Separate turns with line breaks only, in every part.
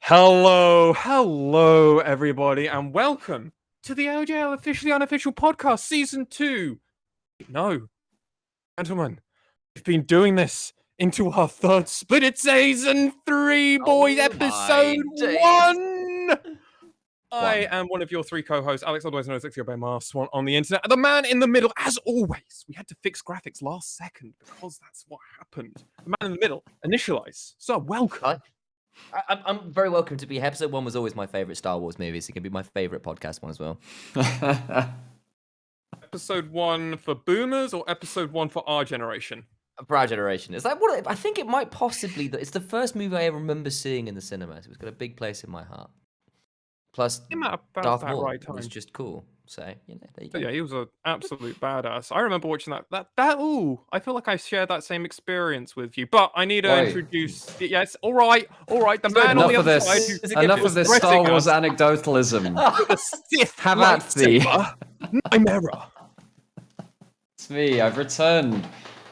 Hello, everybody, and welcome to the LJL Officially Unofficial Podcast, Season 2. No, gentlemen, we've been doing this into our third split. It's Season 3, boys, Episode 1! I am one of your three co-hosts, Alex, otherwise known as MaskedSwan on the internet. The man in the middle, as always. We had to fix graphics last second because that's what happened. The man in the middle, Initialise. So, welcome.
Hi. I'm very welcome to be here. Episode 1 was always my favourite Star Wars movie, so it can be my favourite podcast one as well.
Episode 1 for boomers or episode 1 for our generation?
For our generation. It's like what I think it might possibly. It's the first movie I ever remember seeing in the cinemas. It's got a big place in my heart. Plus, Darth Maul was just cool. So, there you go.
Yeah, he was an absolute badass. I remember watching that. Ooh, I feel like I shared that same experience with you. But I need to introduce. Yes, all right. The man on the other side.
Enough of this Star Wars anecdotalism.
Have at thee, Nymaera.
It's me. I've returned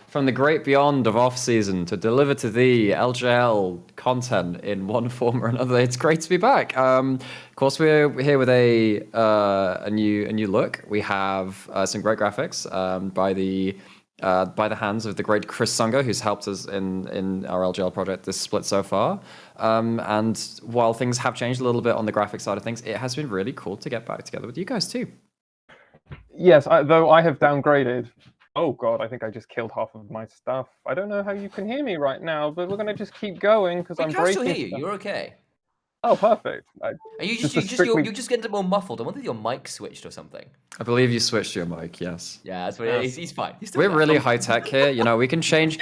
from the great beyond of off-season to deliver to thee LJL content in one form or another. It's great to be back. Of course, we're here with a new look. We have some great graphics by the hands of the great Chris Sunga, who's helped us in our LJL project this split so far. And while things have changed a little bit on the graphic side of things, it has been really cool to get back together with you guys too.
Yes, though I have downgraded. Oh god, I think I just killed half of my stuff. I don't know how you can hear me right now, but we're gonna just keep going because I'm breaking.
We can still hear you. You're okay.
Oh, perfect.
Are you just getting more muffled? I wonder if your mic switched or something.
I believe you switched your mic. Yes.
Yeah, that's what it is. He's fine.
We're really high tech here. You know, we can change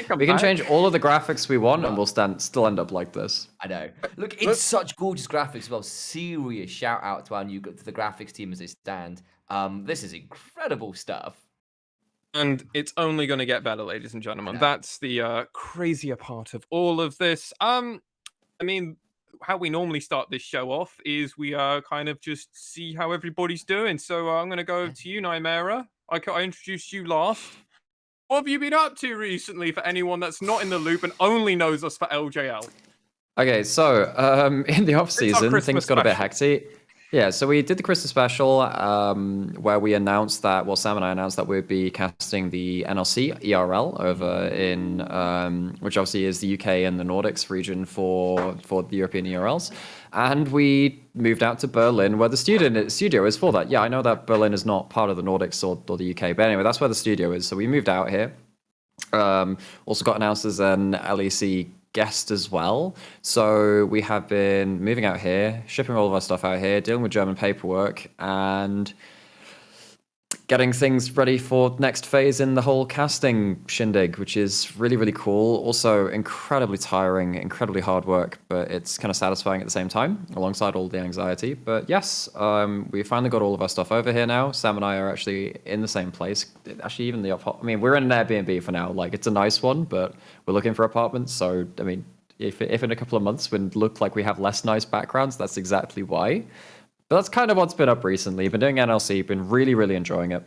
all of the graphics we want, and we'll still end up like this.
I know. Look, it's such gorgeous graphics as well. Serious shout out to the graphics team as they stand. This is incredible stuff.
And it's only going to get better, ladies and gentlemen. That's the crazier part of all of this. I mean, how we normally start this show off is we kind of just see how everybody's doing. So I'm going to go to you, Nymaera. I introduced you last. What have you been up to recently for anyone that's not in the loop and only knows us for LJL?
Okay, so in the off-season, things got a bit hectic. Yeah, so we did the Christmas special where we announced that, Sam and I announced that we'd be casting the NLC ERL over in, which obviously is the UK and the Nordics region for the European ERLs. And we moved out to Berlin where the studio is for that. Yeah, I know that Berlin is not part of the Nordics or the UK, but anyway, that's where the studio is. So we moved out here. Also got announced as an LEC guest as well. So we have been moving out here, shipping all of our stuff out here, dealing with German paperwork, and getting things ready for next phase in the whole casting shindig, which is really, really cool. Also incredibly tiring, incredibly hard work, but it's kind of satisfying at the same time, alongside all the anxiety. But yes, we finally got all of our stuff over here now. Sam and I are actually in the same place. Actually, even we're in an Airbnb for now. Like, it's a nice one, but we're looking for apartments. So, I mean, if in a couple of months we look like we have less nice backgrounds, that's exactly why. But that's kind of what's been up recently. Been doing NLC, been really, really enjoying it.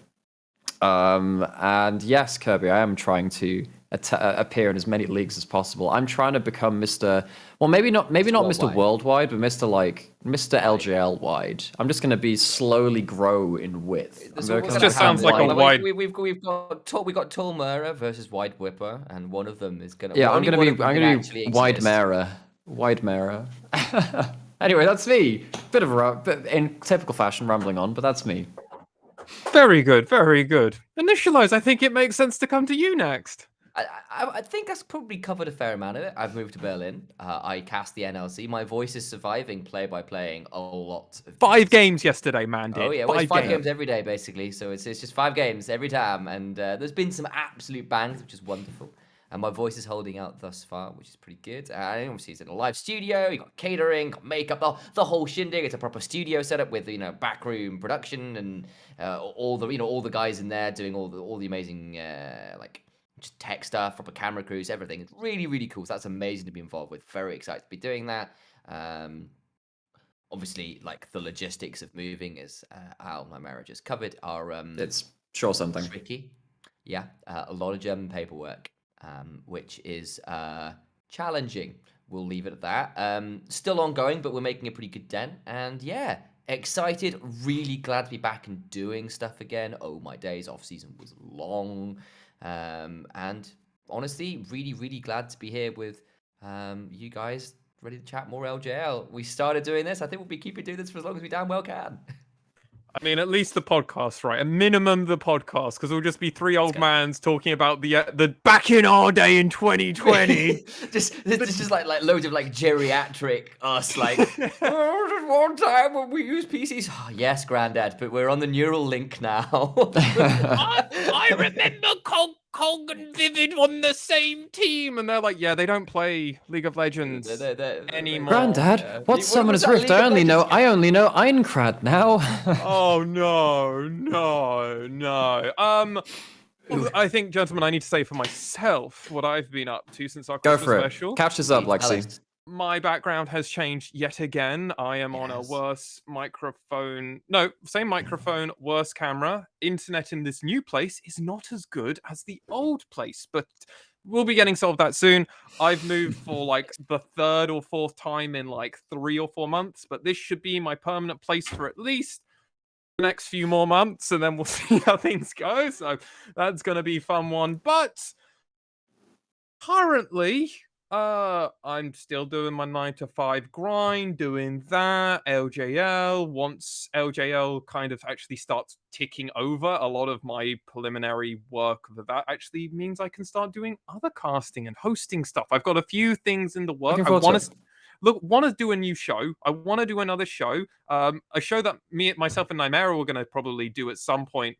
And yes, Kirby, I am trying to appear in as many leagues as possible. I'm trying to become Mr. Well, maybe not Mr. Worldwide, but Mr. LJL wide. I'm just going to be slowly grow in width.
This just sounds like a wide.
We've got Nymaera versus Wide Whipper, and one of them is going to.
Yeah, I'm going to be Nymaera. Anyway, that's me. Bit in typical fashion, rambling on, but that's me.
Very good, very good. Initialise, I think it makes sense to come to you next.
I think that's probably covered a fair amount of it. I've moved to Berlin. I cast the NLC. My voice is surviving by playing a lot.
5 games yesterday, man.
Oh yeah, well, it's 5 games every day basically. So it's just 5 games every time, and there's been some absolute bangs, which is wonderful. And my voice is holding out thus far, which is pretty good. And obviously, it's in a live studio. You got catering, got makeup, the whole shindig. It's a proper studio setup with backroom production and all the guys in there doing all the amazing just tech stuff, proper camera crews, everything. It's really, really cool. So that's amazing to be involved with. Very excited to be doing that. Obviously, like the logistics of moving, as Nymaera just covered, are
it's sure something
tricky. Yeah, a lot of German paperwork. Which is challenging, we'll leave it at that. Still ongoing, but we're making a pretty good dent. And yeah, excited, really glad to be back and doing stuff again. Oh my days, off season was long. And honestly, really, really glad to be here with you guys, ready to chat more LJL. We started doing this. I think we'll be keeping doing this for as long as we damn well can.
I mean, at least the podcast, right? A minimum the podcast, because it'll just be three old mans talking about the back in our day in 2020.
just like loads of like geriatric us, like one time when we used PCs. Oh, yes, Granddad, but we're on the neural link now.
I remember Cog and Vivid on the same team, and they're like, yeah, they don't play League of Legends anymore.
Granddad, what's Summoner's Rift? I only know Aincrad now.
Oh no. I think, gentlemen, I need to say for myself what I've been up to since our Christmas special.
Catch us up, Lexi.
My background has changed yet again. I am on a worse microphone. No, same microphone, worse camera. Internet in this new place is not as good as the old place, but we'll be getting solved that soon. I've moved for like the third or fourth time in like 3 or 4 months, but this should be my permanent place for at least the next few more months, and then we'll see how things go. So that's going to be a fun one. But currently, I'm still doing my 9 to 5 grind, doing that. LJL, once LJL kind of actually starts ticking over, a lot of my preliminary work for that actually means I can start doing other casting and hosting stuff. I've got a few things in the work. I want to do a new show. I want to do another show. A show that myself and Nymaera were going to probably do at some point.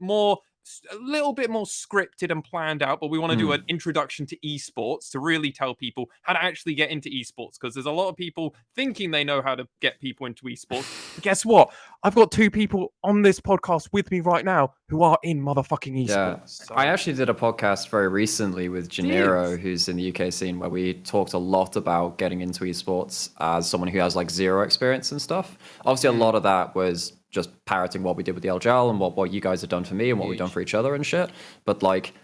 A little bit more scripted and planned out, but we want to do an introduction to esports to really tell people how to actually get into esports, because there's a lot of people thinking they know how to get people into esports. But guess what? I've got 2 people on this podcast with me right now who are in motherfucking esports.
Yeah.
So.
I actually did a podcast very recently with Nymaera, who's in the UK scene, where we talked a lot about getting into esports as someone who has like zero experience and stuff. Obviously, a lot of that was just parroting what we did with the LJL and what you guys have done for me and what we've done for each other and shit. But like,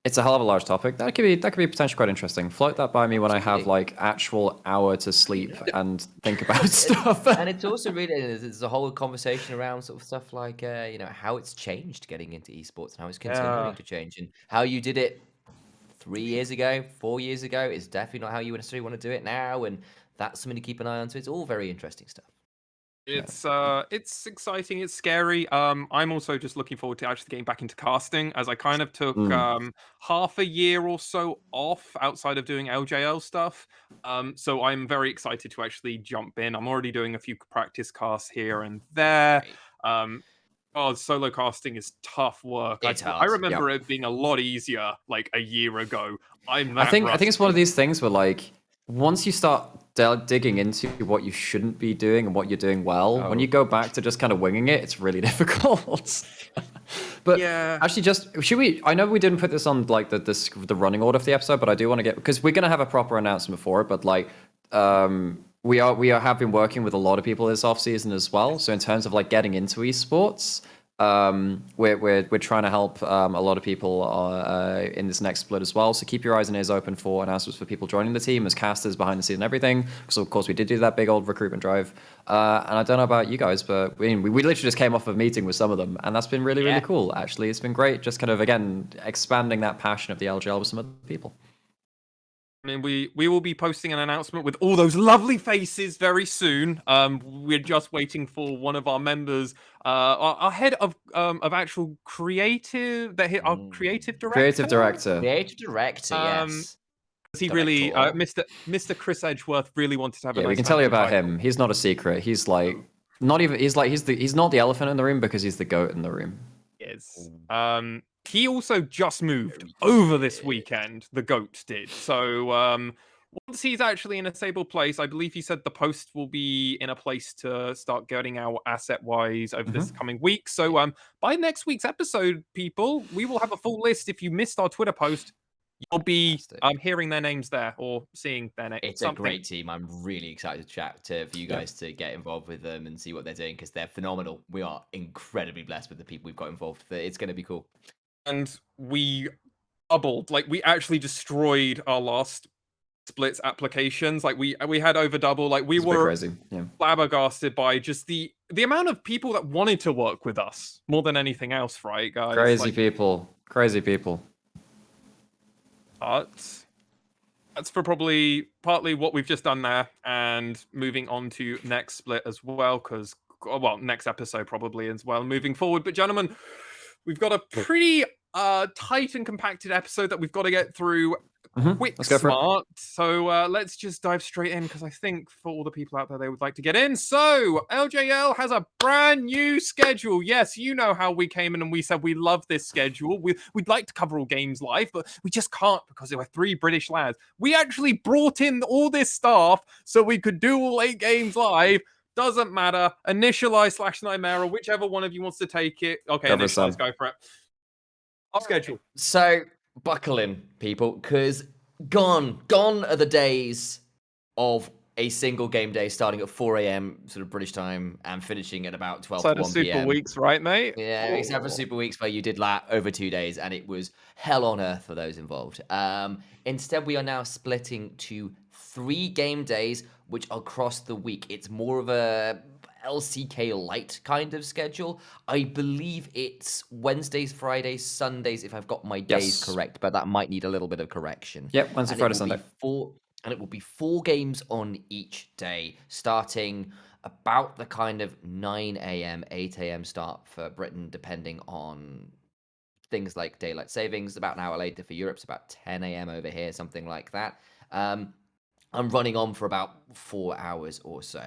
it's a hell of a large topic. That could be potentially quite interesting. Float that by me when I have like actual hour to sleep and think about stuff.
And it's also really, there's a whole conversation around sort of stuff like how it's changed getting into esports and how it's continuing to change, and how you did it 3 years ago, 4 years ago is definitely not how you necessarily want to do it now, and that's something to keep an eye on. So it's all very interesting stuff.
It's exciting, it's scary. I'm also just looking forward to actually getting back into casting, as I kind of took half a year or so off outside of doing LJL stuff. So I'm very excited to actually jump in. I'm already doing a few practice casts here and there. Solo casting is tough work. I remember it being a lot easier like a year ago. I think
it's one of these things where like once you start digging into what you shouldn't be doing and what you're doing well, when you go back to just kind of winging it, it's really difficult. But actually, I know we didn't put this on like the running order of the episode, but I do want to get, because we're going to have a proper announcement for it, but like we have been working with a lot of people this off season as well. So in terms of like getting into esports, we're trying to help a lot of people in this next split as well. So keep your eyes and ears open for announcements for people joining the team as casters behind the scenes and everything. Because of course we did do that big old recruitment drive. And I don't know about you guys, but we literally just came off of a meeting with some of them, and that's been really, really cool. Actually, it's been great. Just kind of again expanding that passion of the LJL with some other people.
I mean, we will be posting an announcement with all those lovely faces very soon. We're just waiting for one of our members, our head of actual creative, our creative director.
Creative director,
yes.
He really, Mr. Chris Edgeworth really wanted to have a nice
we can tell you about him. He's not a secret. He's like he's not the elephant in the room because he's the goat in the room.
Yes. He also just moved over this weekend. The goat did. So once he's actually in a stable place, I believe he said the post will be in a place to start getting our asset wise over this coming week. So by next week's episode, people, we will have a full list. If you missed our Twitter post, you'll be hearing their names there or seeing their names.
It's a great team. I'm really excited to chat for you guys to get involved with them and see what they're doing, because they're phenomenal. We are incredibly blessed with the people we've got involved. It's going to be cool.
And we doubled, like we actually destroyed our last splits applications. Like we had over double. Like we
It's a bit
were
crazy. Yeah.
flabbergasted by just the amount of people that wanted to work with us more than anything else, right, guys?
Crazy people.
But that's for probably partly what we've just done there, and moving on to next split as well, because next episode probably as well, moving forward. But gentlemen, we've got a pretty tight and compacted episode that we've got to get through quick,
Let's go for it.
smart. So let's just dive straight in, because I think for all the people out there, they would like to get in. So LJL has a brand new schedule. Yes, you know how we came in and we said we love this schedule. We'd like to cover all games live, but we just can't because there were 3 British lads. We actually brought in all this staff so we could do all 8 games live. Doesn't matter. Initialise / Nymaera, whichever one of you wants to take it. Okay, Initialise, go for it. Our schedule.
So buckle in, people, because gone are the days of a single game day starting at 4 a.m. sort of British time and finishing at about 12 to 1 p.m.
Super weeks, right, mate?
Yeah, except for Super Weeks where you did that over 2 days and it was hell on earth for those involved. Instead, we are now splitting to 3 game days, which are across the week. It's more of a LCK light kind of schedule. I believe it's Wednesdays, Fridays, Sundays, if I've got my days correct, but that might need a little bit of correction.
Yep, Wednesday, Friday, Sunday.
And it will be 4 games on each day, starting about the kind of 9 a.m., 8 a.m. start for Britain, depending on things like daylight savings. About an hour later for Europe, it's about 10 a.m. over here, something like that. I'm running on for about 4 hours or so,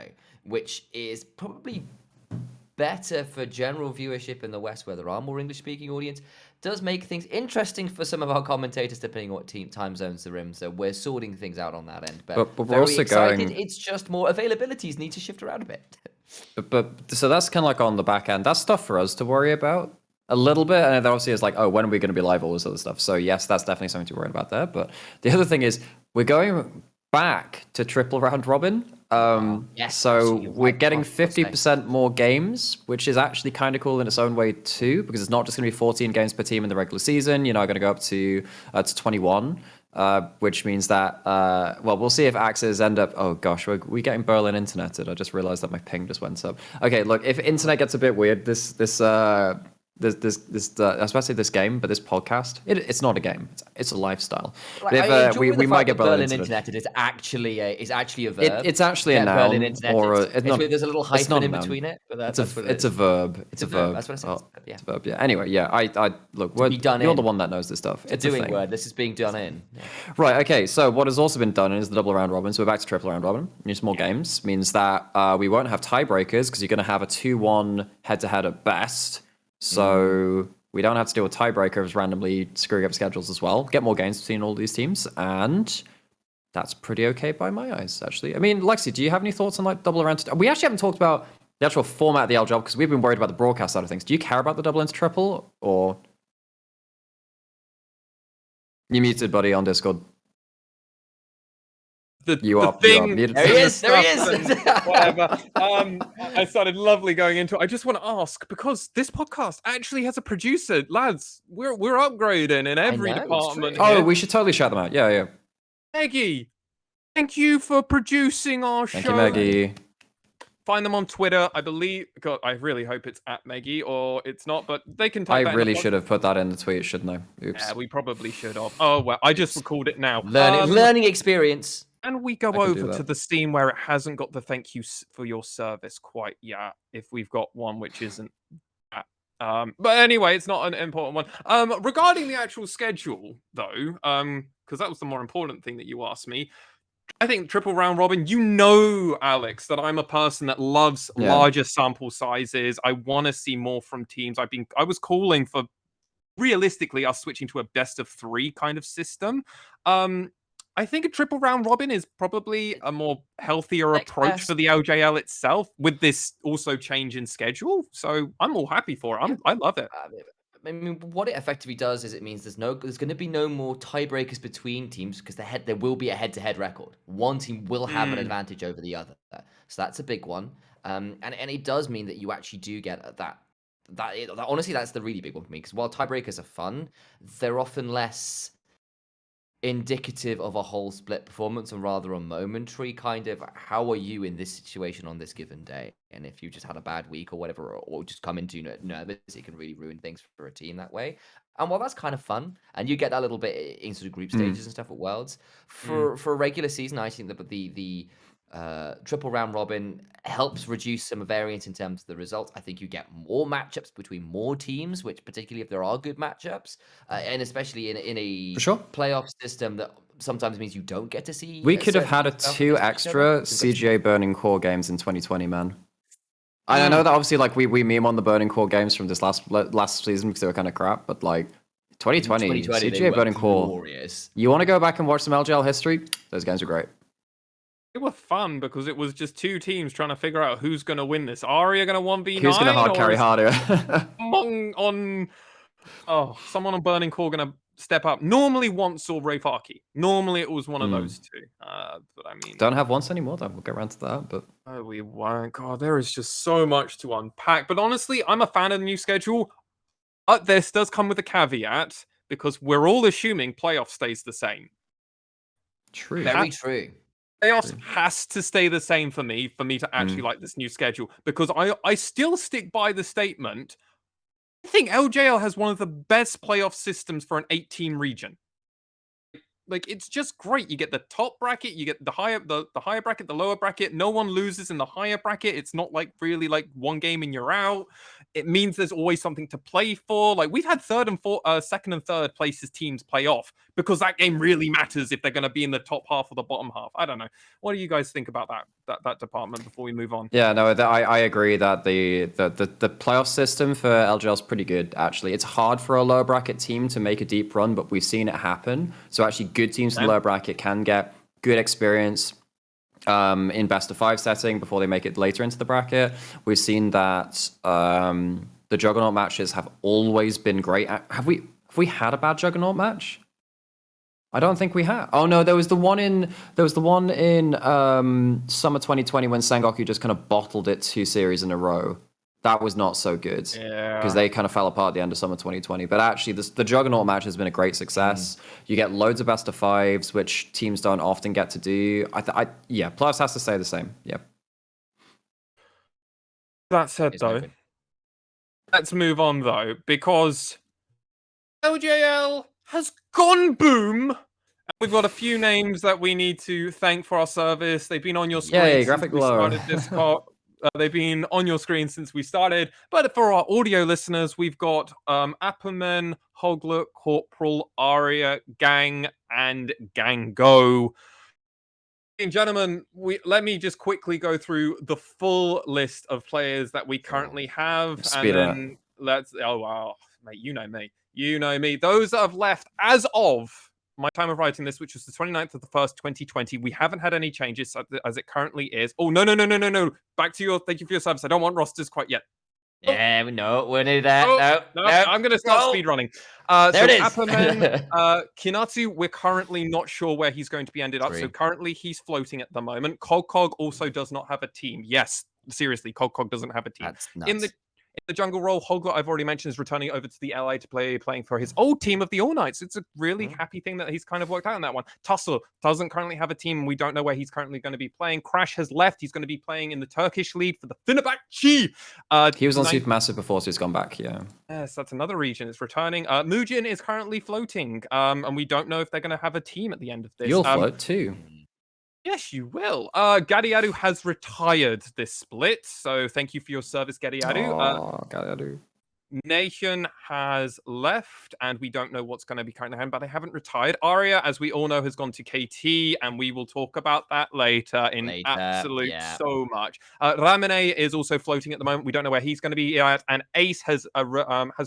which is probably better for general viewership in the West, where there are more English-speaking audience. Does make things interesting for some of our commentators, depending on what time zones they're in. So we're sorting things out on that end. But we're also excited. It's just more availabilities need to shift around a bit.
But so that's kind of like on the back end. That's stuff for us to worry about a little bit. And then obviously it's like, oh, when are we going to be live? All this other stuff. So yes, that's definitely something to worry about there. But the other thing is we're going back to triple round robin.
Yes,
so we're getting 50% more games, which is actually kind of cool in its own way too, because it's not just going to be 14 games per team in the regular season. You're now going to go up to 21, which means that we'll see if Axes end up. Oh gosh, we're getting Berlin interneted. I just realized that my ping just went up. Okay, look, if internet gets a bit weird, this I was about to say this game, but this podcast, it's not a game. It's a lifestyle.
Like, we might get Berlin internet. It's actually a verb.
It's actually a noun,
there's a little hyphen in between it. But that's what
it's a verb. It's a verb.
That's what it says.
It's a verb. Yeah. Anyway, yeah. I look. You're the one that knows this stuff.
It's a doing word. This is being done in. Yeah.
Right. Okay. So what has also been done is the double round robin. So we're back to triple round robin. New small games means that we won't have tiebreakers because you're going to have a 2-1 head-to-head at best. So we don't have to deal with tiebreakers randomly screwing up schedules as well. Get more games between all these teams, and that's pretty okay by my eyes, actually. I mean, Lexi, do you have any thoughts on like double round? We actually haven't talked about the actual format of the LJL because we've been worried about the broadcast side of things. Do you care about the double into triple, or you muted, buddy, on Discord?
There he is. Whatever. I started lovely going into it. I just want to ask, because this podcast actually has a producer, lads. We're upgrading in every department.
Oh, we should totally shout them out. Yeah.
Maggie, thank you for producing our show.
Thank you, Maggie.
Find them on Twitter, I believe. God, I really hope it's at Maggie, or it's not, but they can type
I really should have put that in the tweet, shouldn't I? Oops.
Yeah, we probably should have. Oh, well, I just recalled it now.
Learning experience.
And we go over to the Steam where it hasn't got the thank you for your service quite yet, if we've got one which isn't that. But anyway, it's not an important one. Regarding the actual schedule, though, because that was the more important thing that you asked me, I think triple round robin, you know, Alex, that I'm a person that loves larger sample sizes. I want to see more from teams. I was calling for, realistically, us switching to a best of 3 kind of system. I think a triple round robin is probably a more healthier approach for the LJL itself, with this also change in schedule. So I'm all happy for it. I love it.
I mean, what it effectively does is it means there's going to be no more tiebreakers between teams because there will be a head-to-head record. One team will have an advantage over the other. So that's a big one. And it does mean that you actually do get that. Honestly, that's the really big one for me, because while tiebreakers are fun, they're often less indicative of a whole split performance and rather a momentary kind of how are you in this situation on this given day? And if you just had a bad week or whatever, or just come into nervous, it can really ruin things for a team that way. And while that's kind of fun, and you get that little bit in sort of group stages and stuff at Worlds, for a regular season, I think that the triple round robin helps reduce some variance in terms of the results. I think you get more matchups between more teams, which particularly if there are good matchups, and especially in a playoff system that sometimes means you don't get to see.
We could have had 2 extra CGA Burning Core games in 2020, man. I know that obviously, like we meme on the Burning Core games from this last season because they were kind of crap, but like 2020 CGA Burning Core. You want to go back and watch some LJL history? Those games were great.
They were fun because it was just 2 teams trying to figure out who's going to win this. Aria going to 1v9?
Who's going to hard carry harder?
Someone on Burning Core going to step up. Normally once or Rayfarki. Normally it was one of those 2. But I mean...
Don't have once anymore, though. We'll get around to that, but...
Oh, we won't. God, there is just so much to unpack. But honestly, I'm a fan of the new schedule. But this does come with a caveat because we're all assuming playoff stays the same.
True.
Very true.
Playoffs has to stay the same for me to actually like this new schedule, because I still stick by the statement. I think LJL has one of the best playoff systems for an 8-team region. Like, it's just great. You get the top bracket, you get the higher bracket, the lower bracket. No one loses in the higher bracket. It's not like really like one game and you're out. It means there's always something to play for. Like, we've had second and third places teams play off because that game really matters if they're going to be in the top half or the bottom half. I don't know. What do you guys think about that department before we move on?
Yeah, no, I agree that the playoff system for LJL is pretty good, actually. It's hard for a lower bracket team to make a deep run, but we've seen it happen. So actually good teams in the lower bracket can get good experience in best of 5 setting before they make it later into the bracket. We've seen that the Juggernaut matches have always been great. Have we had a bad Juggernaut match? I don't think we have. Oh no, there was the one in summer 2020 when Sengoku just kind of bottled it 2 series in a row. That was not so good.
Yeah.
Because they kind of fell apart at the end of summer 2020. But actually, the Juggernaut match has been a great success. You get loads of best of 5s, which teams don't often get to do. Yeah, plus has to stay the same. Yeah.
That said, though, let's move on, though, because LJL has gone boom. And we've got a few names that we need to thank for our service. They've been on your screen since
graphic
we
glow.
started Discord. They've been on your screen since we started. But for our audio listeners, we've got Apperman, Hoglet, Corporal, Aria, Gang, and Gango. And gentlemen, let me just quickly go through the full list of players that we currently have.
Speed
and then mate, you know me. You know me. Those that have left as of my time of writing this, which was the 29th of the 1st, 2020. We haven't had any changes as it currently is. Oh, no. Back to thank you for your service. I don't want rosters quite yet.
Yeah, no, we're near that. No.
I'm going to start speed running.
There it is.
Apperman, Kinatsu, we're currently not sure where he's going to be ended up. So currently he's floating at the moment. Cog also does not have a team. Yes, seriously, Cog doesn't have a team.
That's nuts.
In the jungle role, Hoglet, I've already mentioned, is returning over to the LA to playing for his old team of the All Knights. It's a really happy thing that he's kind of worked out on that one. Tussle doesn't currently have a team. We don't know where he's currently going to be playing. Crash has left. He's going to be playing in the Turkish league for the Fenerbahce.
He was on Supermassive before, so he's gone back, yeah.
Yes, that's another region. It's returning. Muujin is currently floating, and we don't know if they're going to have a team at the end of this.
You'll float too.
Yes, you will. Gadiadu has retired this split, so thank you for your service, Gadiadu.
Gadiadu.
Nathan has left, and we don't know what's going to be currently happening, but they haven't retired. Aria, as we all know, has gone to KT, and we will talk about that later absolute so much. Ramene is also floating at the moment. We don't know where he's going to be at, and Ace has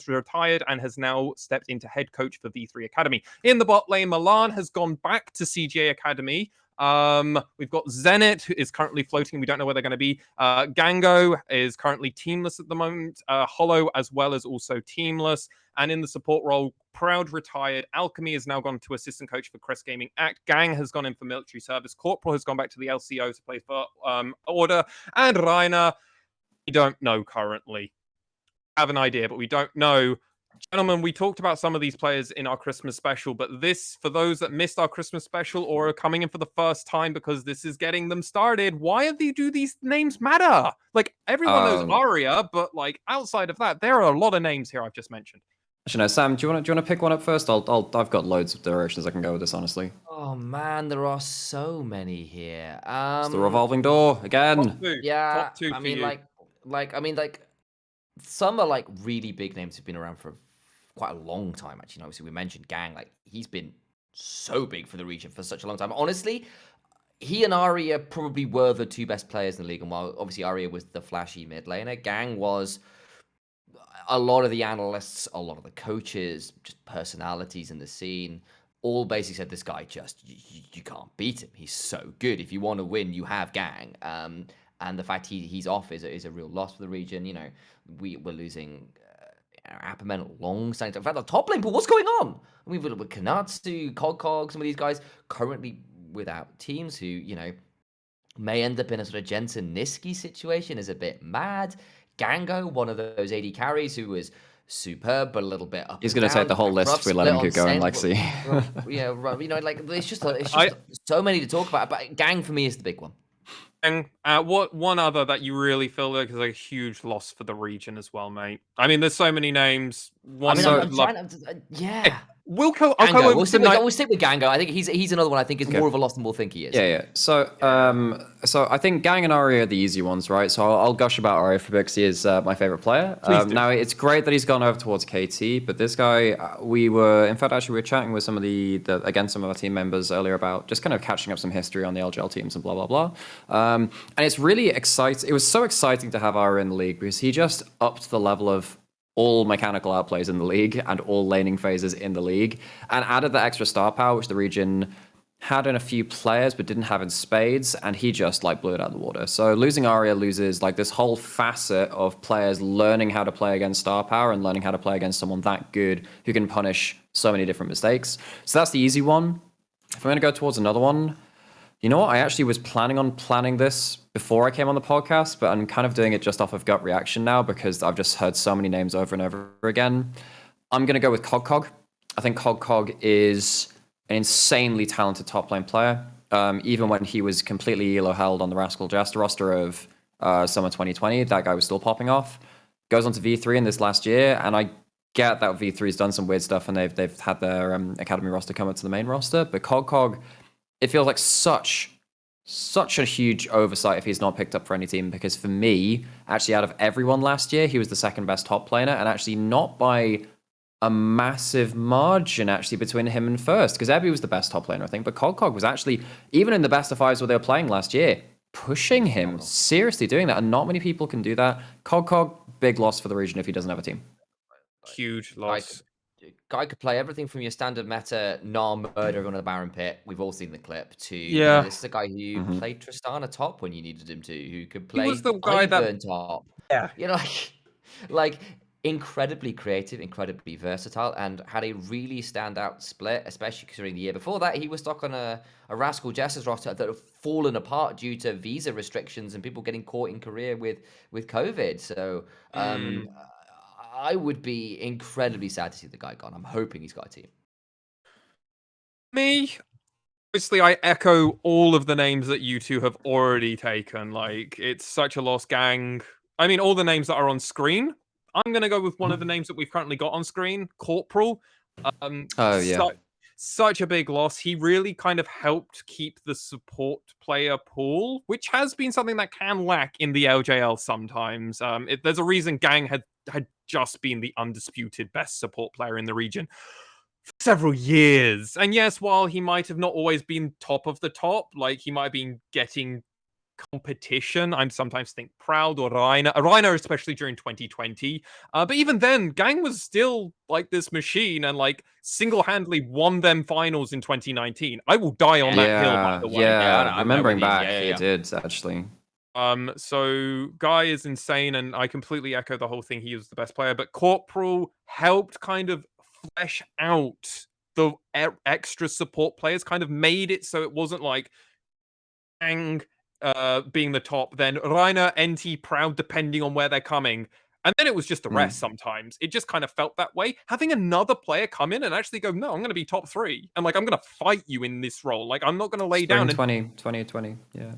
retired and has now stepped into head coach for V3 Academy. In the bot lane, Milan has gone back to CGA Academy. We've got Zenit, who is currently floating. We don't know where they're going to be. Gango is currently teamless at the moment. Hollow as well as also teamless. And in the support role, Proud retired. Alchemy has now gone to assistant coach for Crest Gaming Act. Gang has gone in for military service. Corporal has gone back to the LCO to play for Order. And Reiner, we don't know currently. Have an idea, but we don't know. Gentlemen, we talked about some of these players in our Christmas special, but this, for those that missed our Christmas special or are coming in for the first time because this is getting them started, why do these names matter? Like, everyone knows Aria, but like outside of that, there are a lot of names here I've just mentioned.
Actually, no, Sam, do you want to pick one up first? I've got loads of directions I can go with this, honestly.
Oh man, there are so many here.
It's the revolving door again.
Yeah,
Top two
I
for
mean,
you.
like, some are like really big names who've been around for quite a long time. Actually, obviously we mentioned Gang. Like, he's been so big for the region for such a long time. Honestly, he and Aria probably were the two best players in the league. And while obviously Aria was the flashy mid laner, Gang was a lot of the analysts, a lot of the coaches, just personalities in the scene, all basically said this guy just you can't beat him. He's so good. If you want to win, you have Gang. And the fact he's off is a real loss for the region. You know, we're losing Apperman long-standing. In fact, the top lane, but what's going on? I mean, with Kanatsu, Cog, some of these guys currently without teams who, you know, may end up in a sort of Jensen Niski situation, is a bit mad. Gango, one of those AD carries who was superb, but a little bit up.
He's going to take the whole list if we let him keep going, Lexi.
Yeah, you know, like it's just so many to talk about. But Gang for me is the big one.
And what one other that you really feel like is a huge loss for the region as well, mate? I mean, there's so many names.
One, I'm trying to, yeah.
We'll stick
with Gango. I think he's another one I think is more of a loss than we'll think he is.
Yeah. So I think Gang and Aria are the easy ones, right? So I'll gush about Aria for a bit because he is my favorite player. Now, it's great that he's gone over towards KT, but this guy, we were chatting with some of some of our team members earlier about just kind of catching up some history on the LJL teams and blah, blah, blah. And it's really exciting. It was so exciting to have Aria in the league because he just upped the level of all mechanical outplays in the league and all laning phases in the league, and added that extra star power, which the region had in a few players but didn't have in spades, and he just like blew it out of the water. So losing Aria loses like this whole facet of players learning how to play against star power and learning how to play against someone that good who can punish so many different mistakes. So that's the easy one. If I'm going to go towards another one, you know what? I actually was planning on planning this before I came on the podcast, but I'm kind of doing it just off of gut reaction now because I've just heard so many names over and over again. I'm going to go with Cog. I think Cog is an insanely talented top lane player. Even when he was completely elo held on the Rascal Jester roster of summer 2020, that guy was still popping off. Goes on to V3 in this last year, and I get that V3's done some weird stuff and they've had their academy roster come up to the main roster, but Cog, it feels like such a huge oversight if he's not picked up for any team, because for me, actually out of everyone last year, he was the second best top laner, and actually not by a massive margin actually between him and first, because Ebby was the best top laner, I think, but Cog was actually, even in the best of fives where they were playing last year, pushing him, seriously doing that, and not many people can do that. Cog, big loss for the region if he doesn't have a team.
Huge loss.
Guy could play everything from your standard meta, murder on the Baron Pit. We've all seen the clip. This is a guy who played Tristana top when you needed him to, who could play Ivern top.
Yeah.
You know, like incredibly creative, incredibly versatile, and had a really standout split, especially considering the year before that he was stuck on a Rascal Jester's roster that had fallen apart due to visa restrictions and people getting caught in career with COVID. So I would be incredibly sad to see the guy gone. I'm hoping he's got a team.
Me, obviously, I echo all of the names that you two have already taken. Like, it's such a lost Gang. I mean, all the names that are on screen. I'm going to go with one of the names that we've currently got on screen, Corporal. Such a big loss. He really kind of helped keep the support player pool, which has been something that can lack in the LJL sometimes. There's a reason Gang had just been the undisputed best support player in the region for several years. And yes, while he might have not always been top of the top, like he might have been getting competition, I'm sometimes think Proud or Reiner, especially during 2020. But even then, Gang was still like this machine and like single-handedly won them finals in 2019. I will die on that hill, by the way.
Yeah, remembering back, he did actually.
So Guy is insane, and I completely echo the whole thing. He was the best player, but Corporal helped kind of flesh out the extra support players, kind of made it so it wasn't like Gang being the top, then Reiner, NT, Proud, depending on where they're coming. And then it was just the rest sometimes. It just kind of felt that way. Having another player come in and actually go, no, I'm going to be top 3. And like, I'm going to fight you in this role. Like, I'm not going to lay down.
2020. Yeah.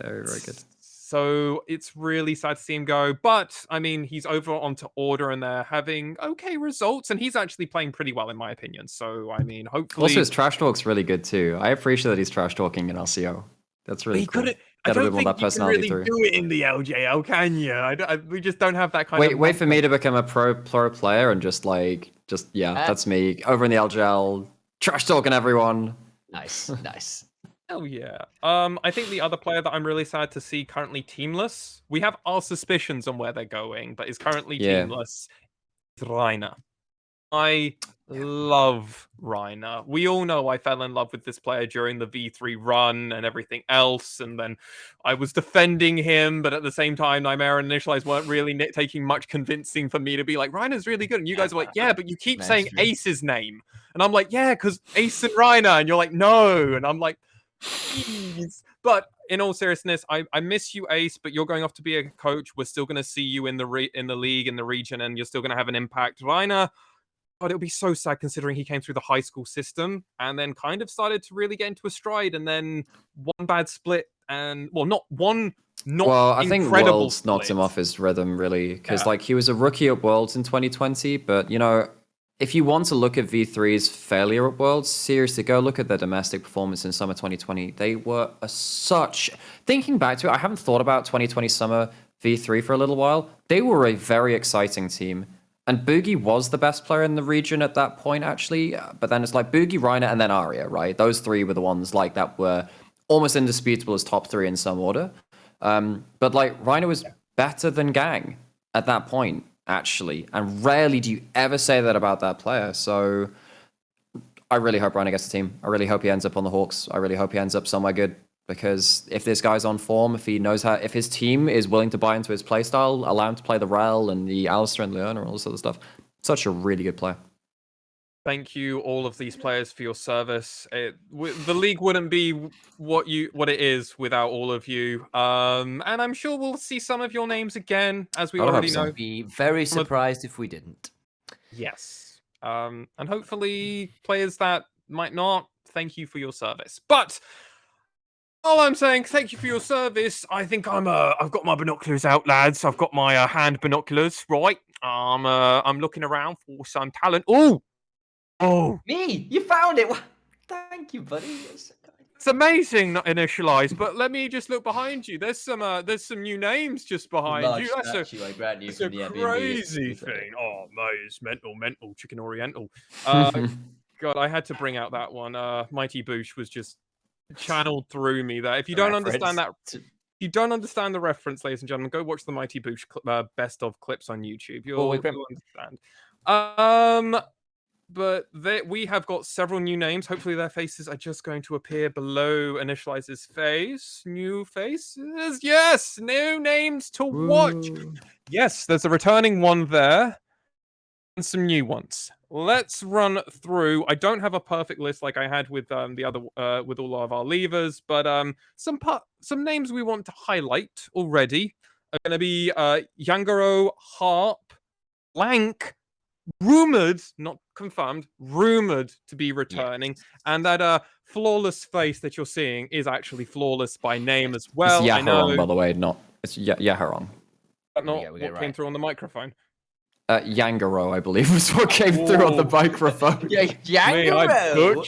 Very, very good.
So it's really sad to see him go. But, I mean, he's over onto Order and they're having okay results. And he's actually playing pretty well, in my opinion. So, I mean, hopefully...
Also, his trash talk's really good, too. I appreciate that he's trash talking in LCO. That's really cool.
I don't think you can really do it in the LJL, can you? We just don't have that kind of...
Wait for me to become a pro player and that's me. Over in the LJL, trash talking everyone.
Nice, nice.
Hell yeah. I think the other player that I'm really sad to see currently teamless, we have our suspicions on where they're going, but is currently teamless, is Reiner. I love Reiner. We all know I fell in love with this player during the V3 run and everything else, and then I was defending him, but at the same time, Nymaera and Initialise weren't really taking much convincing for me to be like, Reiner's really good, and you guys are like, yeah, but you keep saying Ace's name. And I'm like, yeah, because Ace and Reiner, and you're like, no, and I'm like, please. But in all seriousness, I miss you, Ace, but you're going off to be a coach. We're still going to see you in the league, in the region, and you're still going to have an impact. Reiner, God, it would be so sad considering he came through the high school system and then kind of started to really get into a stride, and then one bad split and
I think Worlds knocked him off his rhythm, really, because like he was a rookie at Worlds in 2020, but you know, if you want to look at V3's failure at Worlds, seriously, go look at their domestic performance in summer 2020. They were thinking back to it, I haven't thought about 2020 summer V3 for a little while. They were a very exciting team. And Boogie was the best player in the region at that point, actually. But then it's like Boogie, Reiner, and then Aria, right? Those 3 were the ones like that were almost indisputable as top 3 in some order. But like Reiner was better than Gang at that point, actually. And rarely do you ever say that about that player. So I really hope Reiner gets a team. I really hope he ends up on the Hawks. I really hope he ends up somewhere good. Because if this guy's on form, if he knows if his team is willing to buy into his playstyle, allow him to play the Rel and the Alistair and Leona and all this other stuff, such a really good player.
Thank you, all of these players, for your service. The league wouldn't be what it is without all of you. And I'm sure we'll see some of your names again, as we already know.
I'd be very surprised if we didn't.
Yes. And hopefully players that might not, thank you for your service. But all I'm saying, thank you for your service. I think I've got my binoculars out, lads. I've got my hand binoculars, right? I'm looking around for some talent. Oh,
me! You found it. Thank you, buddy.
It's amazing, not Initialise. But let me just look behind you. There's some new names just behind you. That's a crazy thing. Oh, mate, it's mental, chicken oriental. God, I had to bring out that one. Mighty Boosh was just channeled through me there. If you don't understand that, you don't understand the reference, ladies and gentlemen, go watch the Mighty Boosh best of clips on YouTube. You'll understand. But we have got several new names. Hopefully their faces are just going to appear below Initialize's face. New faces, yes, new names to watch. Yes, there's a returning one there and some new ones. Let's run through. I don't have a perfect list like I had with the other with all of our levers, but some names we want to highlight already are going to be Yangaro, Harp, Blank, rumored, not confirmed, rumored to be returning, and that flawless face that you're seeing is actually flawless by name as well.
It's Yaharong, by the way, it's Yaharong.
That not what came through on the microphone.
Yangaro, I believe, was what came through on the microphone.
Yangaro.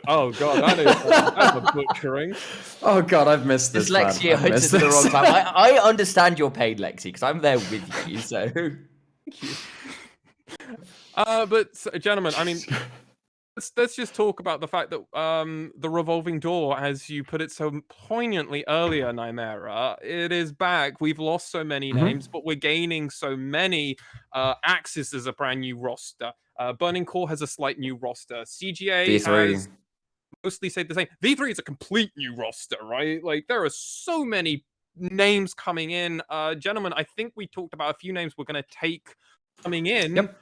Oh god, that's a butchering.
Oh god, I've missed this.
Dyslexia hits at the wrong time. I understand your pain, Lexi, because I'm there with you. So
thank you. But gentlemen, I mean, let's just talk about the fact that the revolving door, as you put it so poignantly earlier, Nymaera, it is back. We've lost so many names, but we're gaining so many. Axis is a brand new roster. Burning Core has a slight new roster. CGA
V3
has mostly stayed the same. V3 is a complete new roster, right? Like there are so many names coming in. Gentlemen, I think we talked about a few names we're going to take coming in.
Yep.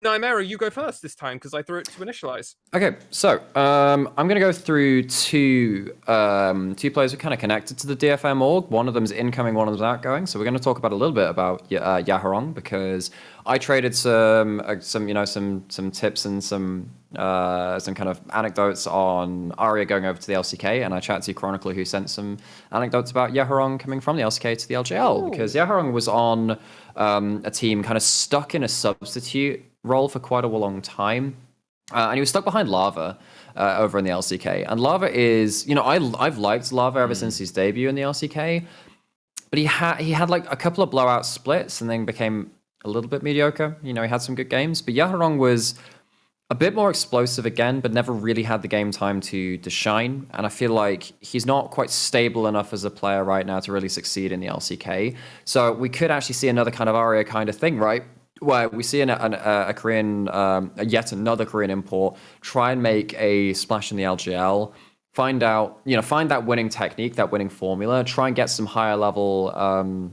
Nymaera, you go first this time because I threw it to Initialise.
Okay, so I'm going to go through two players who are kind of connected to the DFM org. One of them's incoming, one of them's outgoing. So we're going to talk about a little bit about Yaharong, because I traded some tips and some kind of anecdotes on Arya going over to the LCK, and I chatted to Chronicler, who sent some anecdotes about Yaharong coming from the LCK to the LJL. Because Yaharong was on a team kind of stuck in a substitute role for quite a long time. And he was stuck behind Lava over in the LCK. And Lava is, I've liked Lava ever since his debut in the LCK. But he had like a couple of blowout splits and then became a little bit mediocre. He had some good games. But Yaharong was a bit more explosive again, but never really had the game time to shine. And I feel like he's not quite stable enough as a player right now to really succeed in the LCK. So we could actually see another kind of Arya kind of thing, right? Where we see a Korean, yet another Korean import try and make a splash in the LJL, find that winning technique, that winning formula, try and get some higher level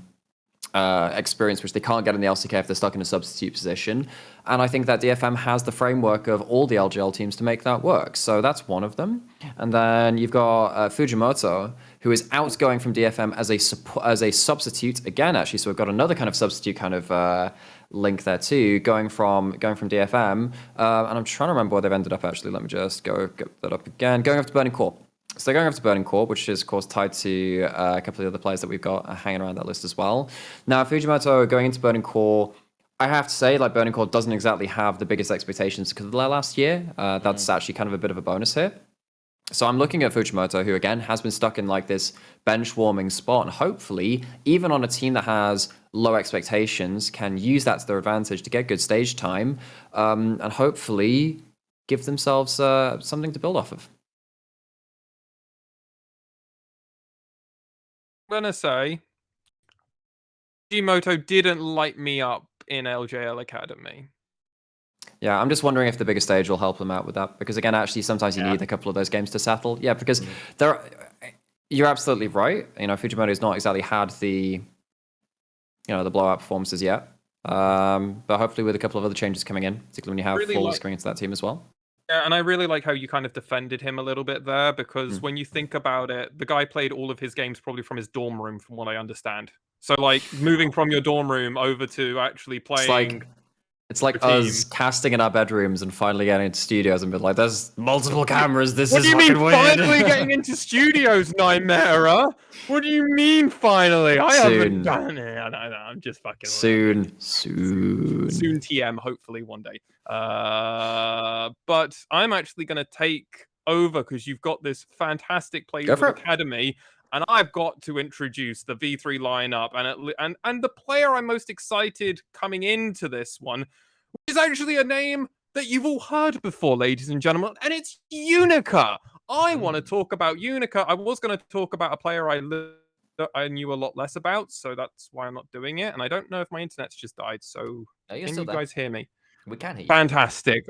experience, which they can't get in the LCK if they're stuck in a substitute position. And I think that DFM has the framework of all the LJL teams to make that work. So that's one of them. And then you've got Fujimoto, who is outgoing from DFM as a substitute again, actually. So we've got another kind of substitute kind of link there too, going from DFM. And I'm trying to remember where they've ended up actually. Let me just get that up again. Going over to Burning Core. So they're going over to Burning Core, which is, of course, tied to a couple of the other players that we've got hanging around that list as well. Now, Fujimoto going into Burning Core, I have to say, like, Burning Core doesn't exactly have the biggest expectations because of their last year. That's actually kind of a bit of a bonus here. So I'm looking at Fujimoto, who, again, has been stuck in, like, this bench-warming spot. And hopefully, even on a team that has low expectations, can use that to their advantage to get good stage time and hopefully give themselves something to build off of.
I'm gonna say Fujimoto didn't light me up in LJL Academy.
Yeah, I'm just wondering if the bigger stage will help them out with that. Because again, actually, sometimes you need a couple of those games to settle. Yeah, because you're absolutely right. Fujimoto has not exactly had the blowout performances yet. But hopefully with a couple of other changes coming in, particularly when you have Falls coming into that team as well.
Yeah, and I really like how you kind of defended him a little bit there, because when you think about it, the guy played all of his games probably from his dorm room, from what I understand. So, like, moving from your dorm room over to actually playing...
It's like us casting in our bedrooms and finally getting into studios and being like, there's multiple cameras, this is fucking weird.
What do you mean finally getting into studios, Nymaera? What do you mean finally? I haven't done it. I'm just fucking...
Soon
TM, hopefully one day. But I'm actually going to take over because you've got this fantastic Players Academy, and I've got to introduce the V3 lineup and the player I'm most excited coming into this one, which is actually a name that you've all heard before, ladies and gentlemen, and it's Unica. I want to talk about Unica. I was going to talk about a player I knew a lot less about, so that's why I'm not doing it. And I don't know if my internet's just died, so can you guys hear me?
We can hear you.
Fantastic.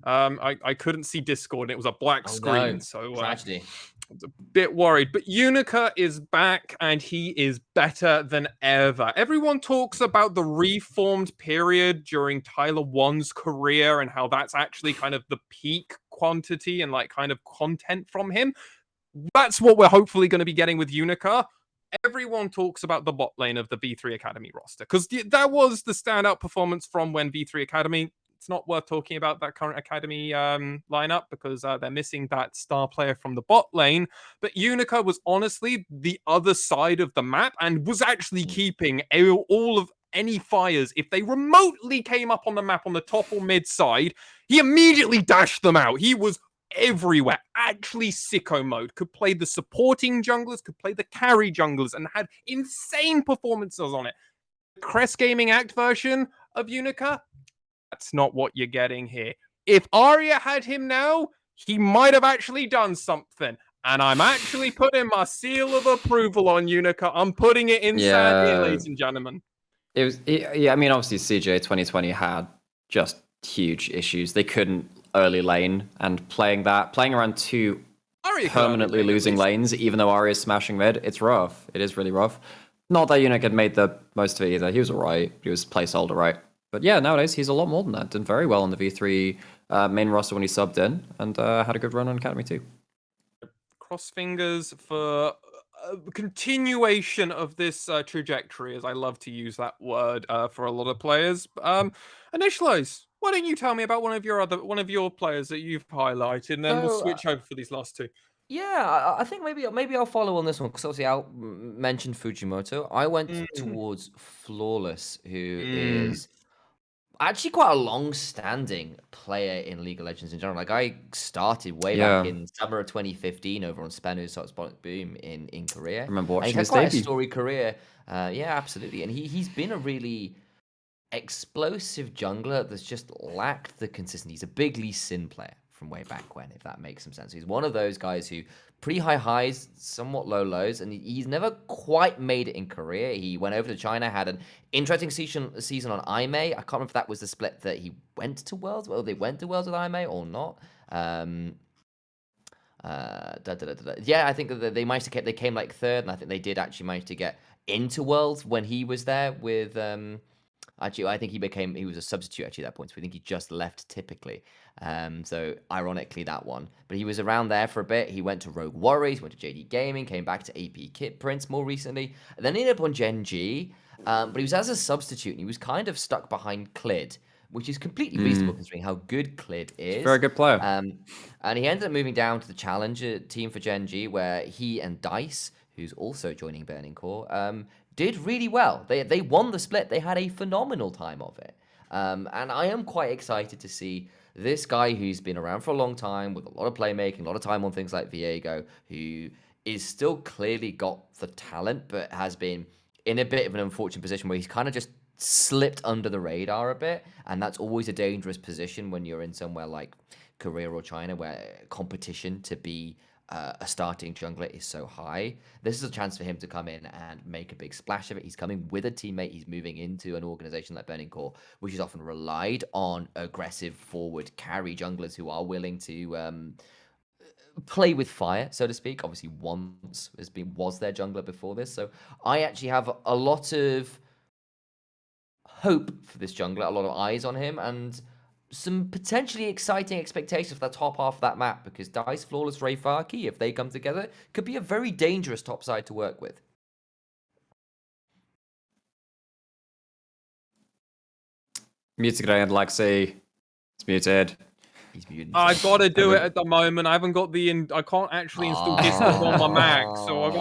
I couldn't see Discord, and it was a black screen,
no.
so
Tragedy.
I was a bit worried. But Unica is back, and he is better than ever. Everyone talks about the reformed period during Tyler 1's career and how that's actually kind of the peak quantity and like kind of content from him. That's what we're hopefully going to be getting with Unica. Everyone talks about the bot lane of the V3 Academy roster because that was the standout performance from when V3 Academy. It's not worth talking about that current Academy lineup because they're missing that star player from the bot lane. But Unica was honestly the other side of the map and was actually keeping all of any fires. If they remotely came up on the map on the top or mid side, he immediately dashed them out. He was everywhere, actually sicko mode, could play the supporting junglers, could play the carry junglers, and had insane performances on it. The Crest Gaming Act version of Unica, that's not what you're getting here. If Arya had him now, he might have actually done something. And I'm actually putting my seal of approval on Unica. I'm putting it in sand here, ladies and gentlemen.
I mean, obviously CJ 2020 had just huge issues. They couldn't early lane, and playing around two permanently losing lanes, even though Arya's smashing mid, it's rough. It is really rough. Not that Unica had made the most of it either. He was alright. He was placeholder, right? But yeah, nowadays he's a lot more than that. Done very well on the V3 main roster when he subbed in, and had a good run on Academy too.
Cross fingers for a continuation of this trajectory, as I love to use that word for a lot of players. Initialise, why don't you tell me about one of your players that you've highlighted, and then we'll switch over for these last two.
Yeah, I think maybe I'll follow on this one because obviously Al mentioned Fujimoto. I went towards Flawless, who is actually quite a long-standing player in League of Legends in general. Like I started way back in summer of 2015 over on Spanu's Hotspot Boom in Korea.
I remember
And
watching
he's
his
had quite
debut.
a storied career. Yeah, absolutely. And he's been a really explosive jungler that's just lacked the consistency. He's a big Lee Sin player from way back when, if that makes some sense. He's one of those guys who pretty high highs, somewhat low lows, and he's never quite made it in Korea. He went over to China, had an interesting season on IMA. I can't remember if that was the split that he went to Worlds, well, they went to Worlds with IMA or not. Yeah, I think that they managed to they came like third, and I think they did actually manage to get into Worlds when he was there with actually, I think he was a substitute actually at that point. So I think he just left typically. So ironically that one. But he was around there for a bit. He went to Rogue Warriors, went to JD Gaming, came back to AP Kit Prince more recently. And then he ended up on Gen G. But he was as a substitute and he was kind of stuck behind Clid, which is completely reasonable considering how good Clid is.
Very good player.
And he ended up moving down to the Challenger team for Gen G, where he and Dice, who's also joining Burning Core, did really well. They won the split. They had a phenomenal time of it. And I am quite excited to see this guy who's been around for a long time with a lot of playmaking, a lot of time on things like Viego, who is still clearly got the talent, but has been in a bit of an unfortunate position where he's kind of just slipped under the radar a bit. And that's always a dangerous position when you're in somewhere like Korea or China where competition to be a starting jungler is so high. This is a chance for him to come in and make a big splash of it. He's coming with a teammate. He's moving into an organization like Burning Core, which has often relied on aggressive forward carry junglers who are willing to play with fire, so to speak. Obviously, once was their jungler before this. So I actually have a lot of hope for this jungler, a lot of eyes on him, and some potentially exciting expectations for the top half of that map, because Dice, Flawless, Ray Farkey, if they come together, could be a very dangerous top side to work with.
Muted again, Lexi. It's muted.
He's muted.
I've got to do it at the moment. I haven't got I can't actually install Discord on my Mac, so I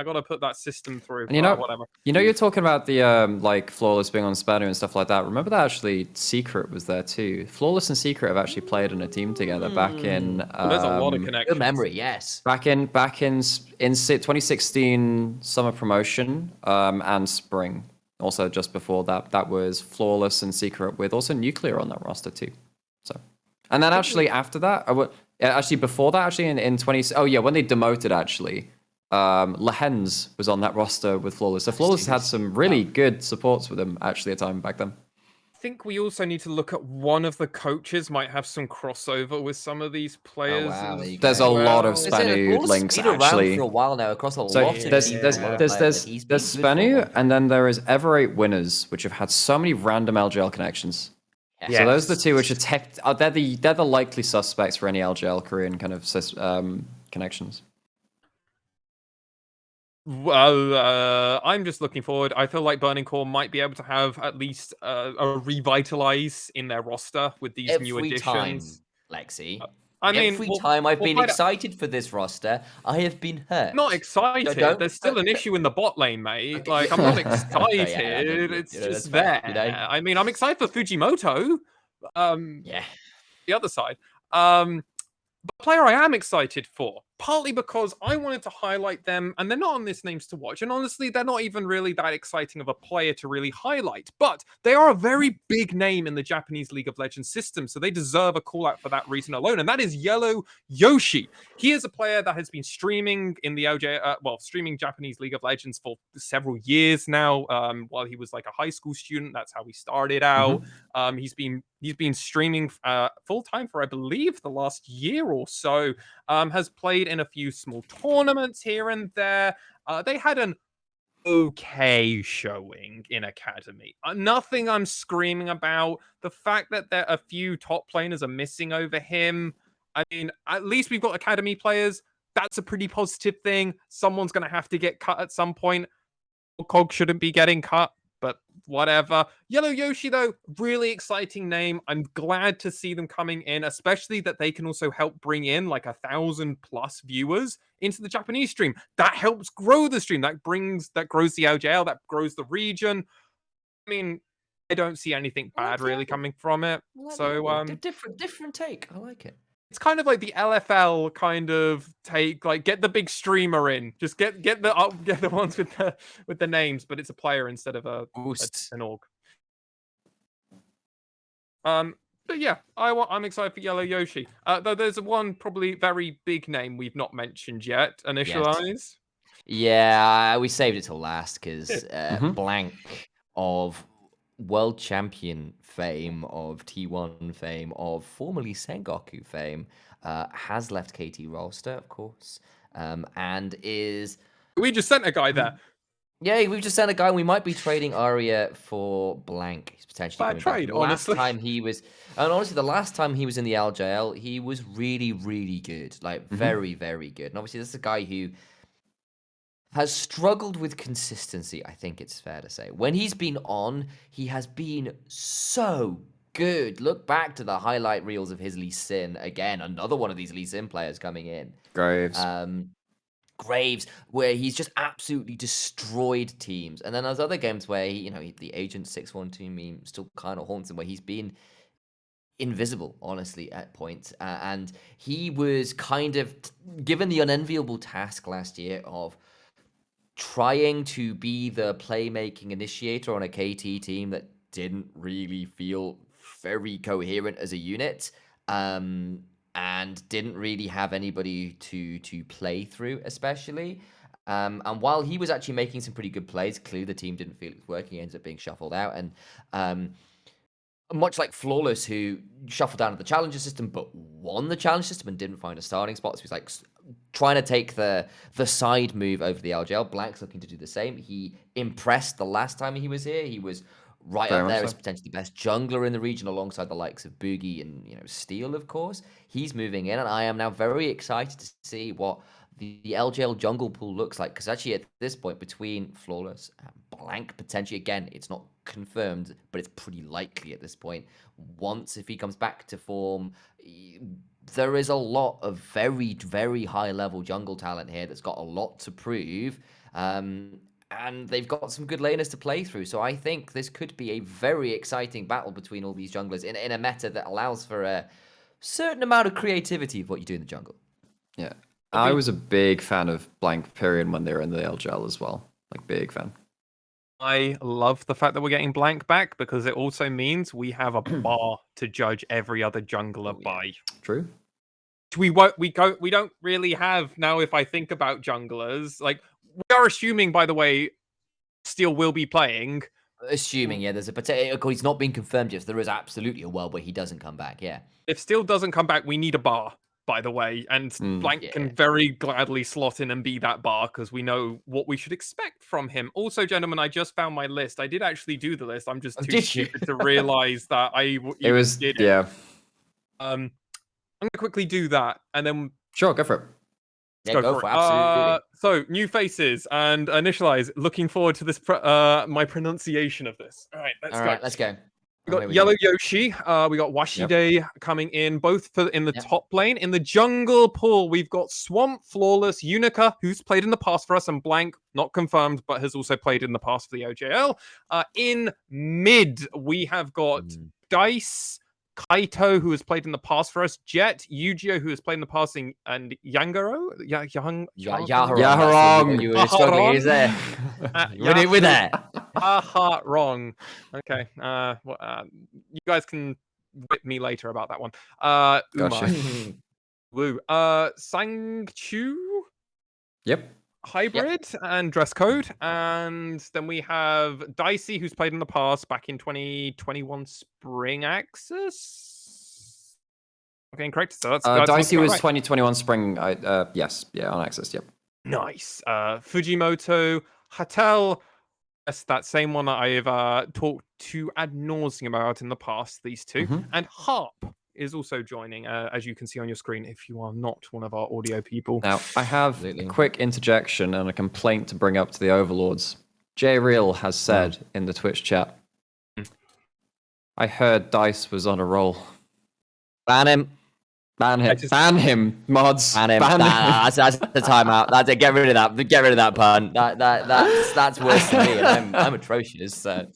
got to put that system through.
And
whatever.
You're talking about the like Flawless being on Spanu and stuff like that. Remember that actually Secret was there too. Flawless and Secret have actually played in a team together back in.
There's a lot of connections.
Good memory, yes.
Back in 2016 summer promotion and spring. Also just before that, that was Flawless and Secret with also Nuclear on that roster too. So, and then actually after that, actually before that, actually in 20, oh yeah, when they demoted actually, Lehens was on that roster with Flawless. So Flawless had some really good supports with him actually at time back then.
I think we also need to look at one of the coaches might have some crossover with some of these players.
Oh, wow,
there's a lot of Spanu links actually.
For a while now across a
So
lot of
there's Spanu, and then there is Ever8 Winners, which have had so many random LJL connections.
Yes.
So those are the two which are they're the likely suspects for any LJL Korean kind of connections.
Well, I'm just looking forward. I feel like Burning Core might be able to have at least a revitalize in their roster with these new additions.
Lexi.
Every
time I've been excited for this roster, I have been hurt.
Not excited. There's still an issue in the bot lane, mate. Like, I'm not excited. It's just there. I mean, I'm excited for Fujimoto. The other side. But player I am excited for, partly because I wanted to highlight them, and they're not on this names to watch, and honestly, they're not even really that exciting of a player to really highlight, but they are a very big name in the Japanese League of Legends system, so they deserve a call out for that reason alone, and that is Yellow Yoshi. He is a player that has been streaming in the streaming Japanese League of Legends for several years now, while he was like a high school student. That's how he started out. He's been streaming full-time for, I believe, the last year or so. Has played in a few small tournaments here and there. They had an okay showing in Academy. Nothing I'm screaming about. The fact that there a few top laners are missing over him. I mean, at least we've got Academy players. That's a pretty positive thing. Someone's going to have to get cut at some point. Cog shouldn't be getting cut, but whatever. Yellow Yoshi, though, really exciting name. I'm glad to see them coming in, especially that they can also help bring in like 1,000+ viewers into the Japanese stream. That helps grow the stream. That grows the LJL, that grows the region. I mean, I don't see anything bad really coming from it. So
different take. I like it.
It's kind of like the LFL kind of take, like get the big streamer in, just get the ones with the names, but it's a player instead of an org. But yeah, I'm excited for Yellow Yoshi. Though there's one probably very big name we've not mentioned yet. Initialise.
Yes. Yeah, we saved it till last because Blank of world champion fame, of T1 fame, of formerly Sengoku fame, has left KT roster, of course, and is...
We just sent a guy there.
Yeah, we've just sent a guy. We might be trading Arya for Blank. He's potentially
Bad trade,
back.
honestly.
The last time he was in the LJL, he was really, really good. Like, very, very good. And obviously, this is a guy who has struggled with consistency, I think it's fair to say. When he's been on, he has been so good. Look back to the highlight reels of his Lee Sin. Again, another one of these Lee Sin players coming in. Graves, where he's just absolutely destroyed teams. And then there's other games where, the Agent 612 meme still kind of haunts him, where he's been invisible, honestly, at points. And he was kind of given the unenviable task last year of trying to be the playmaking initiator on a KT team that didn't really feel very coherent as a unit, and didn't really have anybody to play through, especially. And while he was actually making some pretty good plays, clearly the team didn't feel it was working, ends up being shuffled out. And much like Flawless, who shuffled down to the challenger system, but won the challenge system and didn't find a starting spot. So he's like trying to take the side move over the LJL. Blank's looking to do the same. He impressed the last time he was here. He was right up there as potentially the best jungler in the region, alongside the likes of Boogie and Steel, of course. He's moving in, and I am now very excited to see what the LJL jungle pool looks like, because actually at this point, between Flawless and Blank, potentially, again, it's not confirmed, but it's pretty likely at this point, once if he comes back to form, there is a lot of very, very high level jungle talent here that's got a lot to prove, and they've got some good laners to play through. So I think this could be a very exciting battle between all these junglers in a meta that allows for a certain amount of creativity of what you do in the jungle.
Yeah. I was a big fan of Blank Period when they were in the LJL as well. Like, big fan.
I love the fact that we're getting Blank back, because it also means we have a bar to judge every other jungler by.
True.
We don't really have now. If I think about junglers, like, we are assuming, by the way, Steel will be playing.
Assuming, yeah, there's a potential. He's not been confirmed yet. So there is absolutely a world where he doesn't come back. Yeah.
If Steel doesn't come back, we need a bar, by the way, and Blank can very gladly slot in and be that bar, because we know what we should expect from him. Also, gentlemen, I just found my list. I did actually do the list. I'm just too stupid to realize that I did it.
Yeah.
I'm gonna quickly do that, and then
sure, go for it.
Yeah, go for it. Absolutely.
So, new faces and Initialise. Looking forward to this. My pronunciation of this. All right, let's go. We got Yellow Yoshi. We got Washide coming in, both in the top lane. In the jungle pool, we've got Swamp, Flawless, Unica, who's played in the past for us, and Blank, not confirmed, but has also played in the past for the OJL. In mid, we have got Dice, Kaito, who has played in the past for us, Jet, Yu-Gi-Oh, who has played in the past, and Yangaro? Yaharong.
You were struggling, is there? With that.
Wrong. Okay. You guys can whip me later about that one.
Gotcha.
Woo. Sangchu?
Yep.
Hybrid and Dress Code. And then we have Dicey, who's played in the past back in 2021 Spring Axis. Okay, correct. So that's
Dicey was 2021 Spring. Yes. Yeah, on Axis. Yep.
Nice. Fujimoto, Hatel, yes, that same one that I've talked to ad nauseum about in the past, these two. And Harp is also joining, as you can see on your screen, if you are not one of our audio people.
Now, I have a quick interjection and a complaint to bring up to the overlords. J Real has said in the Twitch chat, I heard Dice was on a roll.
Ban him. Ban him.
Ban him, mods.
Ban him.
Ban him.
That's the timeout. That's it. Get rid of that. Get rid of that pun. That's worse than me, and I'm atrocious. So,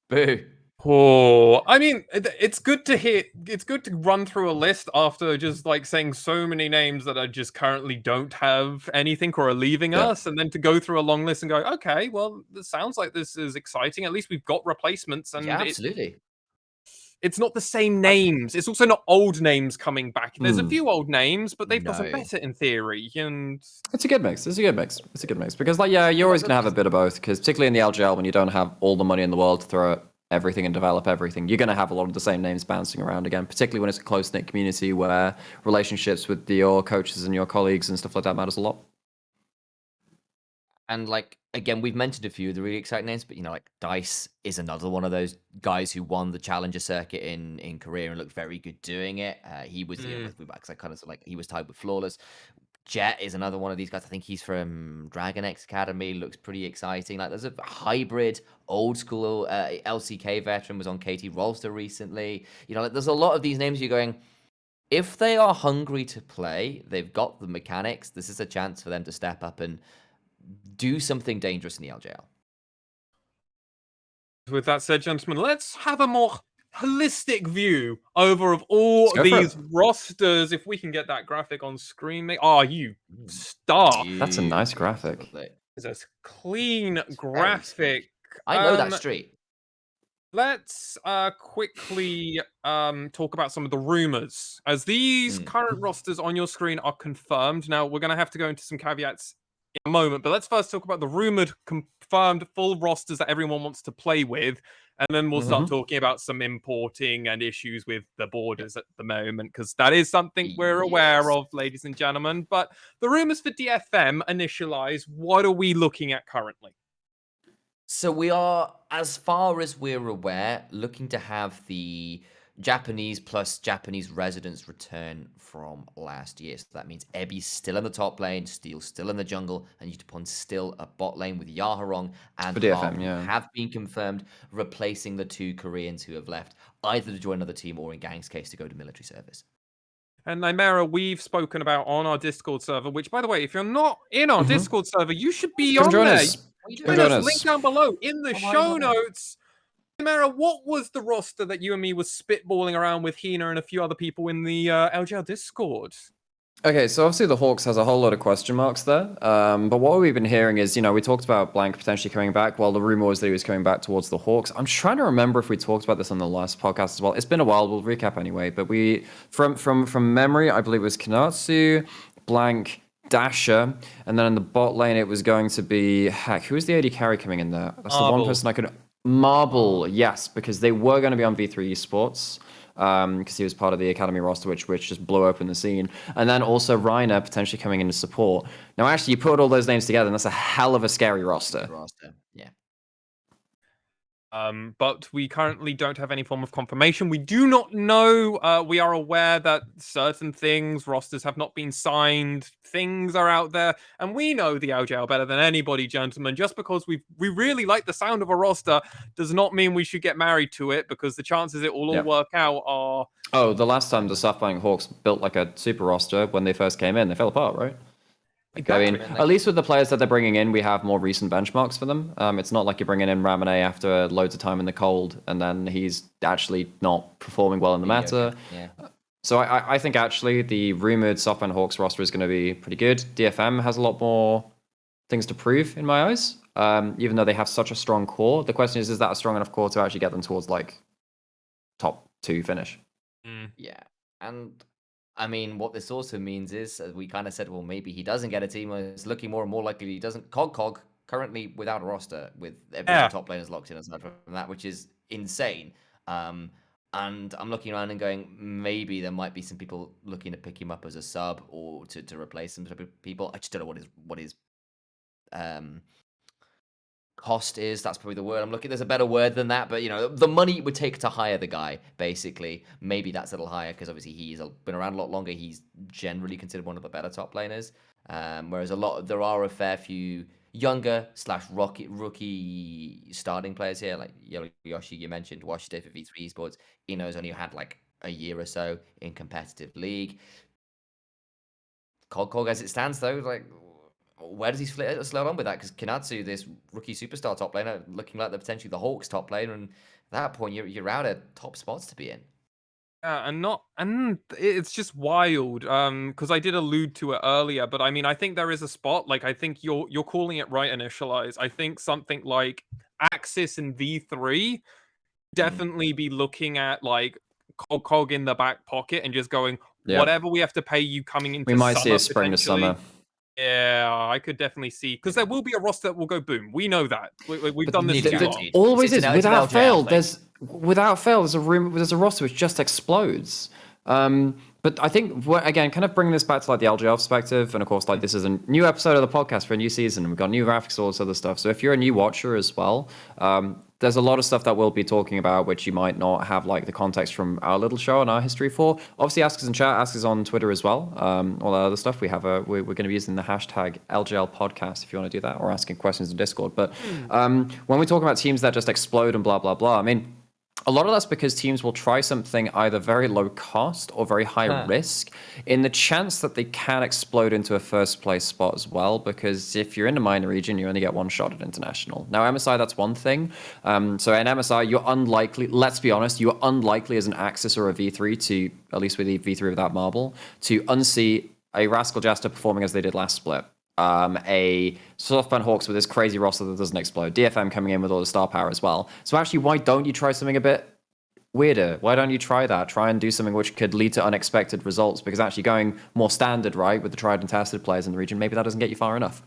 boo.
Oh, I mean, it's good to hear. It's good to run through a list after just like saying so many names that are just currently don't have anything or are leaving us, and then to go through a long list and go, okay, well, this sounds like this is exciting. At least we've got replacements, and
Yeah, absolutely.
It's not the same names. It's also not old names coming back. There's a few old names, but they've gotten better in theory. And
it's a good mix. It's a good mix. It's a good mix because, like, yeah, you're always gonna have a bit of both. Because particularly in the LJL, when you don't have all the money in the world to throw at everything and develop everything, you're gonna have a lot of the same names bouncing around again. Particularly when it's a close knit community where relationships with your coaches and your colleagues and stuff like that matters a lot.
And like again, we've mentioned a few of the really exciting names, but like Dice is another one of those guys who won the Challenger circuit in Korea and looked very good doing it. He was because I kind of like he was tied with Flawless. Jet is another one of these guys. I think he's from Dragon X Academy. Looks pretty exciting. Like there's a hybrid, old school LCK veteran was on KT Rolster recently. Like there's a lot of these names you're going. If they are hungry to play, they've got the mechanics. This is a chance for them to step up and do something dangerous in the LJL.
With that said, gentlemen, let's have a more holistic view over of all these rosters. If we can get that graphic on screen, mate. Oh, you star.
That's a nice graphic.
It's a clean graphic.
I know that street.
Let's quickly talk about some of the rumors, as these current rosters on your screen are confirmed. Now, we're going to have to go into some caveats in a moment, but let's first talk about the rumored, confirmed full rosters that everyone wants to play with, and then we'll start talking about some importing and issues with the borders at the moment, because that is something we're aware of, ladies and gentlemen. But the rumors for DFM Initialise, what are we looking at currently?
So we are, as far as we're aware, looking to have the Japanese plus Japanese residents return from last year. So that means Ebi's still in the top lane, Steel's still in the jungle, and Yutapon still a bot lane with Yaharong and
DFM,
have been confirmed, replacing the two Koreans who have left, either to join another team or in Gang's case to go to military service.
And Nymaera, we've spoken about on our Discord server, which, by the way, if you're not in our Discord server, you should be on there. Join us. Link down below in the show notes. Nymaera, what was the roster that you and me was spitballing around with Hina and a few other people in the LJL Discord?
Okay, so obviously the Hawks has a whole lot of question marks there. But what we've been hearing is, we talked about Blank potentially coming back. Well, the rumor was that he was coming back towards the Hawks. I'm trying to remember if we talked about this on the last podcast as well. It's been a while. We'll recap anyway. But we, from memory, I believe it was Kanatsu, Blank, Dasher, and then in the bot lane it was going to be who was the AD carry coming in there? That's the one person I could. Marble, yes, because they were going to be on V3 Esports. Because he was part of the Academy roster, which just blew open the scene. And then also Reiner potentially coming in to support. Now, actually, you put all those names together, and that's a hell of a scary roster.
Yeah.
But we currently don't have any form of confirmation. We do not know. We are aware that certain rosters have not been signed. Things are out there, and we know the LJL better than anybody, gentlemen. Just because we really like the sound of a roster does not mean we should get married to it, because the chances it will all work out are...
Oh, the last time the SoftBank Hawks built like a super roster when they first came in, they fell apart, right? I mean, at least with the players that they're bringing in, we have more recent benchmarks for them. It's not like you're bringing in Ramone after loads of time in the cold, and then he's actually not performing well in the meta.
Yeah.
So I think actually the rumored SoftBank Hawks roster is going to be pretty good. DFM has a lot more things to prove in my eyes, even though they have such a strong core. The question is that a strong enough core to actually get them towards like top 2 finish?
Yeah, and I mean, what this also means is, as we kind of said, well, maybe he doesn't get a team. It's looking more and more likely he doesn't. Cog currently without a roster, with every top lane is locked in aside from that, which is insane. And I'm looking around and going, maybe there might be some people looking to pick him up as a sub or to replace some people. I just don't know what his cost is. That's probably the word I'm looking. There's a better word than that, but the money it would take to hire the guy, basically. Maybe that's a little higher because obviously he's been around a lot longer. He's generally considered one of the better top laners. Whereas there are a fair few younger / rookie starting players here, like Yoshi, you mentioned, Washington for V3 Esports. Ino's only had like a year or so in competitive league. Cog as it stands, though, like, where does he slow on with that? Because Kinatsu, this rookie superstar top laner, looking like potentially the Hawks top laner, and at that point, you're out of top spots to be in.
Yeah, and it's just wild. Because I did allude to it earlier, but I mean, I think there is a spot. Like, I think you're calling it right. Initialize. I think something like Axis and V3 definitely be looking at like Cog in the back pocket and just going, whatever we have to pay you coming into.
We might
summer,
see a spring to summer.
Yeah, I could definitely see, because there will be a roster that will go boom. We know that. We've done this too long.
Always is. Without fail, there's a roster which just explodes. But I think, again, kind of bringing this back to like the LJL perspective, and of course, like this is a new episode of the podcast for a new season, and we've got new graphics, all this other stuff. So if you're a new watcher as well, there's a lot of stuff that we'll be talking about which you might not have like the context from our little show and our history for. Obviously, ask us in chat, ask us on Twitter as well. All that other stuff. We're going to be using the hashtag LJL podcast if you want to do that, or asking questions in Discord. But when we talk about teams that just explode and blah blah blah, I mean, a lot of that's because teams will try something either very low cost or very high risk in the chance that they can explode into a first place spot as well. Because if you're in a minor region, you only get one shot at international. Now, MSI, that's one thing. So in MSI, you're unlikely, let's be honest, you're unlikely as an Axis or a V3 to, at least with the V3 without Marble, to unsee a Rascal Jester performing as they did last split. A Softband Hawks with this crazy roster that doesn't explode. DFM coming in with all the star power as well. So actually, why don't you try something a bit weirder? Why don't you try that? Try and do something which could lead to unexpected results, because actually going more standard, right, with the tried and tested players in the region, maybe that doesn't get you far enough.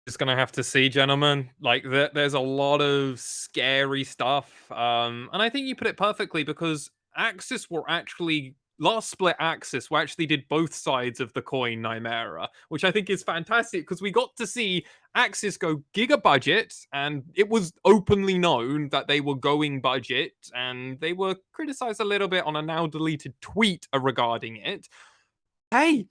Just gonna have to see, gentlemen. Like, there's a lot of scary stuff. And I think you put it perfectly, because Axis were actually... Last split Axis, we actually did both sides of the coin, Nymaera, which I think is fantastic, because we got to see Axis go giga budget, and it was openly known that they were going budget, and they were criticized a little bit on a now deleted tweet regarding it. Hey,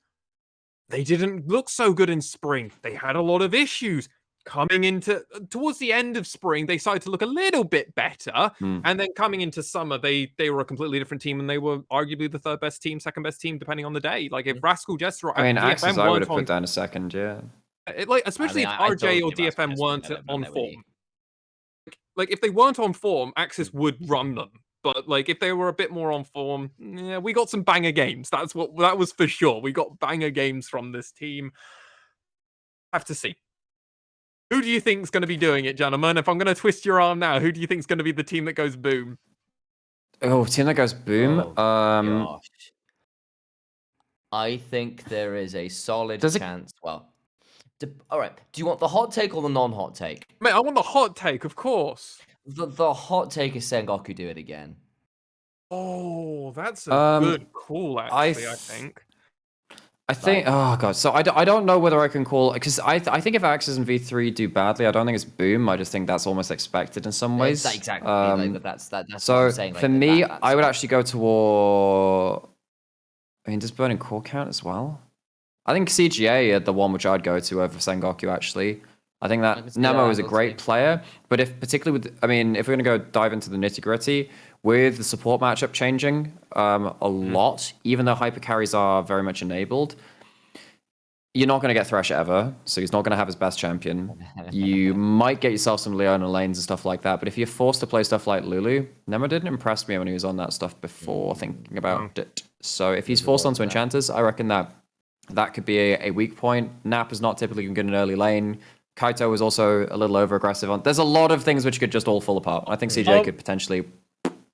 they didn't look so good in spring. They had a lot of issues. Coming into towards the end of spring, they started to look a little bit better, and then coming into summer, they were a completely different team, and they were arguably the third best team, second best team, depending on the day. Like, if Rascal Jester,
I mean,
DFM
Axis, I would have put down a second, yeah.
Especially if RJ or DFM weren't on form. Like, if they weren't on form, Axis would run them. But like, if they were a bit more on form, yeah, we got some banger games. That was for sure. We got banger games from this team. Have to see. Who do you think is going to be doing it, gentlemen? If I'm going to twist your arm now, who do you think is going to be the team that goes boom?
Oh, team that goes boom.
Gosh. I think there is a solid chance. Well, all right. Do you want the hot take or the non-hot take?
Mate, I want the hot take, of course.
The hot take is Sengoku do it again.
Oh, that's a good call, actually, I think.
I think, oh god, so I don't know whether I can call, because I think if Axis and V3 do badly, I don't think it's boom. I just think that's almost expected in some ways.
Exactly. That's
so
what I'm saying.
For me, I would actually go toward, I mean, does Burning Core count as well? I think CGA are the one which I'd go to over Sengoku, actually. I think that Nemo is a great player, but if particularly with, I mean, if we're going to go dive into the nitty gritty, with the support matchup changing a lot, even though hyper carries are very much enabled, you're not going to get Thresh ever, so he's not going to have his best champion. You might get yourself some Leona lanes and stuff like that, but if you're forced to play stuff like Lulu, Nemo didn't impress me when he was on that stuff before, thinking about it. So if he's forced onto Enchanters, I reckon that could be a weak point. Nap is not typically good in early lane. Kaito was also a little over-aggressive on... There's a lot of things which could just all fall apart. I think CJ could potentially...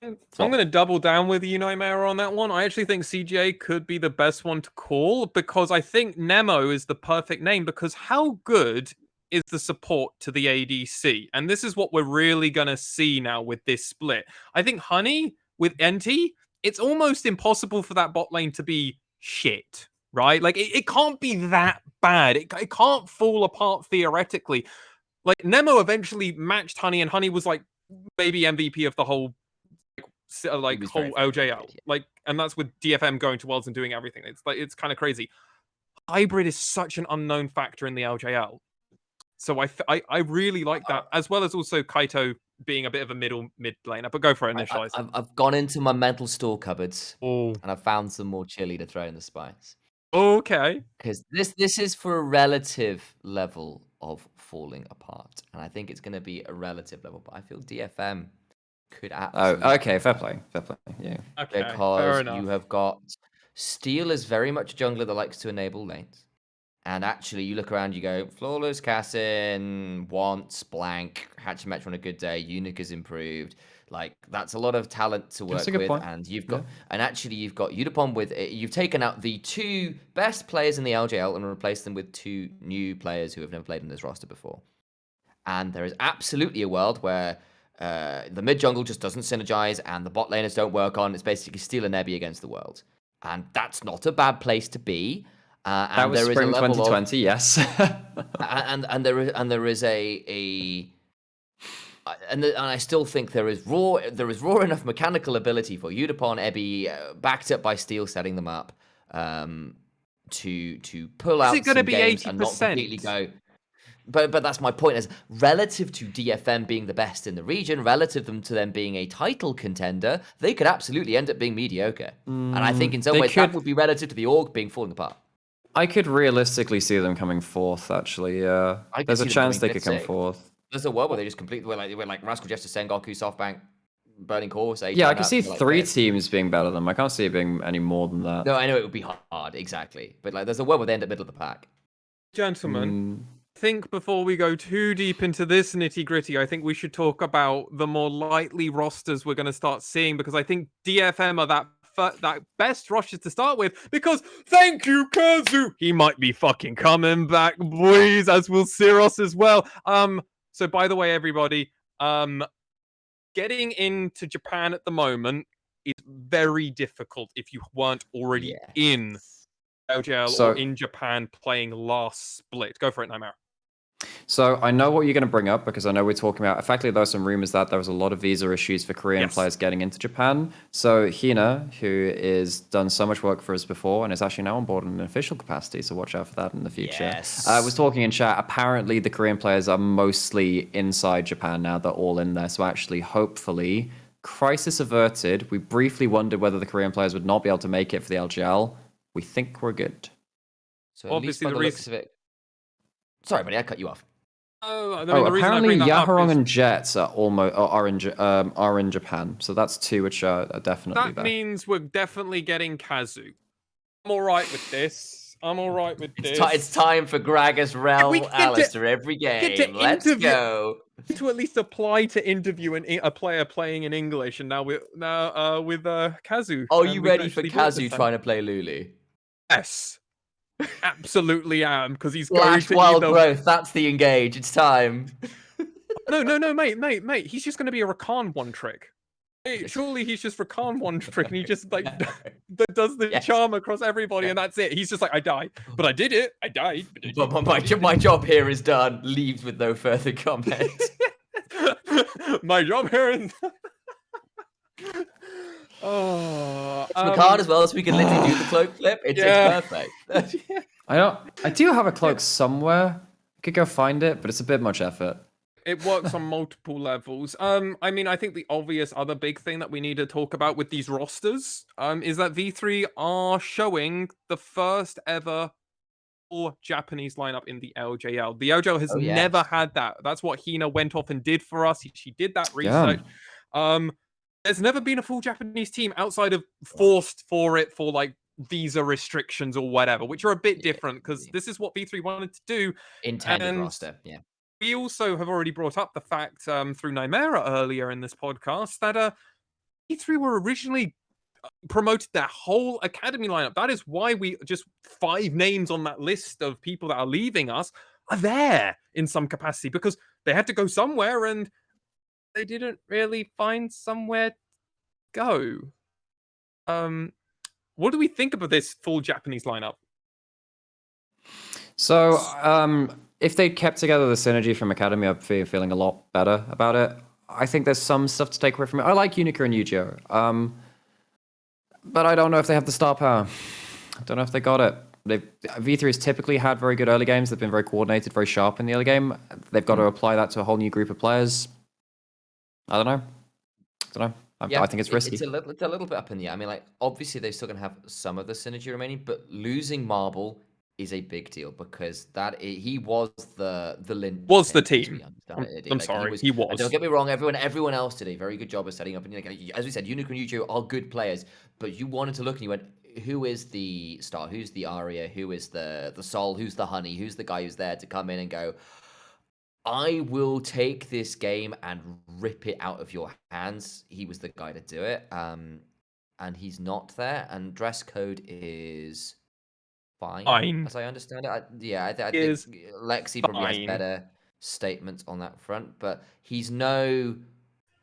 I'm going to double down with you, Nymaera, on that one. I actually think CJ could be the best one to call, because I think Nemo is the perfect name, because how good is the support to the ADC? And this is what we're really going to see now with this split. I think Honey with NT, it's almost impossible for that bot lane to be shit, right? Like, it can't be that bad. It can't fall apart theoretically. Like Nemo eventually matched Honey, and Honey was like maybe MVP of the whole whole LJL. Like, and that's with DFM going to Worlds and doing everything. It's kind of crazy. Hybrid is such an unknown factor in the LJL. So I really like that, as well as also Kaito being a bit of a mid laner. But go for it, Initialise.
I've gone into my mental store cupboards
and
I've found some more chili to throw in the spice.
Okay.
Because this is for a relative level of falling apart, and I think it's going to be a relative level. But I feel DFM could absolutely.
Oh, okay, fair play, yeah.
Okay,
because you have got Steel is very much a jungler that likes to enable lanes. And actually, you look around, you go, Flawless, Cassin, Wants, Blank, Hatchimetch on a good day, Eunuch is improved. Like, that's a lot of talent to work with.
Point.
And you've got, and actually, you've got Udapon with, you've taken out the 2 best players in the LJL and replaced them with 2 new players who have never played in this roster before. And there is absolutely a world where the mid jungle just doesn't synergize and the bot laners don't work on. It's basically Steel and Nebby against the world. And that's not a bad place to be. And
that was
there
spring
is a level
2020, yes.
and I still think there is raw enough mechanical ability for Udapon, Ebby, backed up by Steel setting them up, to pull out some games and not completely go. But that's my point. Is relative to DFM being the best in the region, relative to them being a title contender, they could absolutely end up being mediocre. And I think in some ways that would be relative to the org being falling apart.
I could realistically see them coming fourth, actually. Yeah, there's a chance they could come fourth.
There's a world where they just completely were like Rascal Jester, Sengoku, SoftBank, Burning Course.
Yeah, I can see 3 teams being better than them. I can't see it being any more than that.
No, I know it would be hard, exactly. But like, there's a world where they end up middle of the pack.
Gentlemen, I think before we go too deep into this nitty-gritty, I think we should talk about the more lightly rosters we're going to start seeing, because I think DFM are that best rushes to start with, because thank you, Kazu! He might be fucking coming back, boys, as will Siros as well. So by the way, everybody, getting into Japan at the moment is very difficult if you weren't already in LJL or in Japan playing last split. Go for it, Nymaera.
So I know what you're going to bring up, because I know we're talking about, effectively there were some rumors that there was a lot of visa issues for Korean players getting into Japan. So Hina, who is done so much work for us before and is actually now on board in an official capacity, so watch out for that in the future, was talking in chat. Apparently the Korean players are mostly inside Japan now. They're all in there. So actually, hopefully, crisis averted. We briefly wondered whether the Korean players would not be able to make it for the LGL. We think we're good.
So obviously the looks of it. Sorry, buddy, I cut you off.
Apparently Yaharong and Jets are in Japan, so that's 2 which are definitely there.
That means we're definitely getting Kazu. I'm all right with this.
It's time for Gragas Realm, Alistair, every game. Let's go.
To at least apply to interview a player playing in English, and now with Kazu.
Are you ready for Kazu trying to play Lulu?
Yes. Absolutely am, because he's
going to wild growth. That's the engage. It's time.
No, mate. He's just going to be a Rakan one trick. Hey, surely he's just Rakan one trick, and he just like does the charm across everybody, and that's it. He's just like, I died, but I did it. I died.
But my job here is done. Leaves with no further comment.
My job here is. Oh,
Rakan as well, so we can literally do the cloak flip. It's perfect.
I do have a cloak somewhere. I could go find it, but it's a bit much effort.
It works on multiple levels. I mean, I think the obvious other big thing that we need to talk about with these rosters, is that V3 are showing the first ever full Japanese lineup in the LJL. The LJL has never had that. That's what Hina went off and did for us. She did that research. There's never been a full Japanese team outside of forced for it for like visa restrictions or whatever, which are a bit different, because this is what V3 wanted to do.
Intended roster,
We also have already brought up the fact through Nymaera earlier in this podcast that V3 were originally promoted their whole academy lineup. That is why we just 5 names on that list of people that are leaving us are there in some capacity, because they had to go somewhere and they didn't really find somewhere to go. What do we think about this full Japanese lineup?
So, if they kept together the synergy from Academy, I'd be feeling a lot better about it. I think there's some stuff to take away from it. I like Unica and Yu-Gi-Oh! But I don't know if they have the star power. I don't know if they got it. V3 has typically had very good early games. They've been very coordinated, very sharp in the early game. They've got to apply that to a whole new group of players. I don't know. I think it's risky.
It's a little bit up in the air. I mean, like, obviously they're still going to have some of the synergy remaining, but losing Marble is a big deal because he was the linchpin.
Was the
as we
team.
understand it.
I'm
Like,
sorry, he was.
And don't get me wrong, everyone else did a very good job of setting up. And like, as we said, Unicorn and Yu-Gi-Oh! Are good players, but you wanted to look and you went, who is the star? Who's the Aria? Who is the Sol? Who's the Honey? Who's the guy who's there to come in and go, I will take this game and rip it out of your hands. He was the guy to do it. And he's not there. And dress code is fine. As I understand it. I think Lexi probably has better statements on that front. But he's no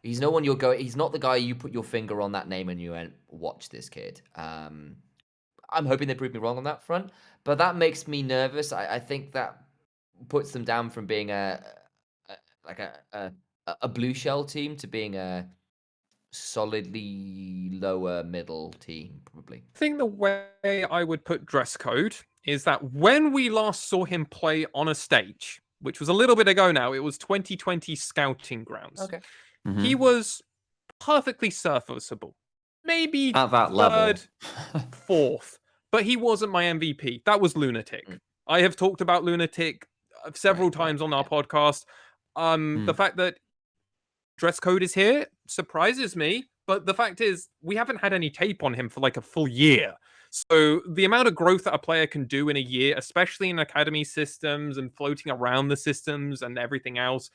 one you'll go. He's not the guy you put your finger on that name and you went, watch this kid. I'm hoping they prove me wrong on that front. But that makes me nervous. I think that puts them down from being a blue shell team to being a solidly lower middle team, probably.
I think the way I would put dress code is that when we last saw him play on a stage, which was a little bit ago now, it was 2020 Scouting Grounds.
Okay.
He was perfectly serviceable. Maybe
at that level,
fourth, but he wasn't my MVP. That was Lunatic. I have talked about Lunatic several times on our podcast. The fact that dress code is here surprises me, but the fact is we haven't had any tape on him for like a full year. So the amount of growth that a player can do in a year, especially in academy systems and floating around the systems and everything else,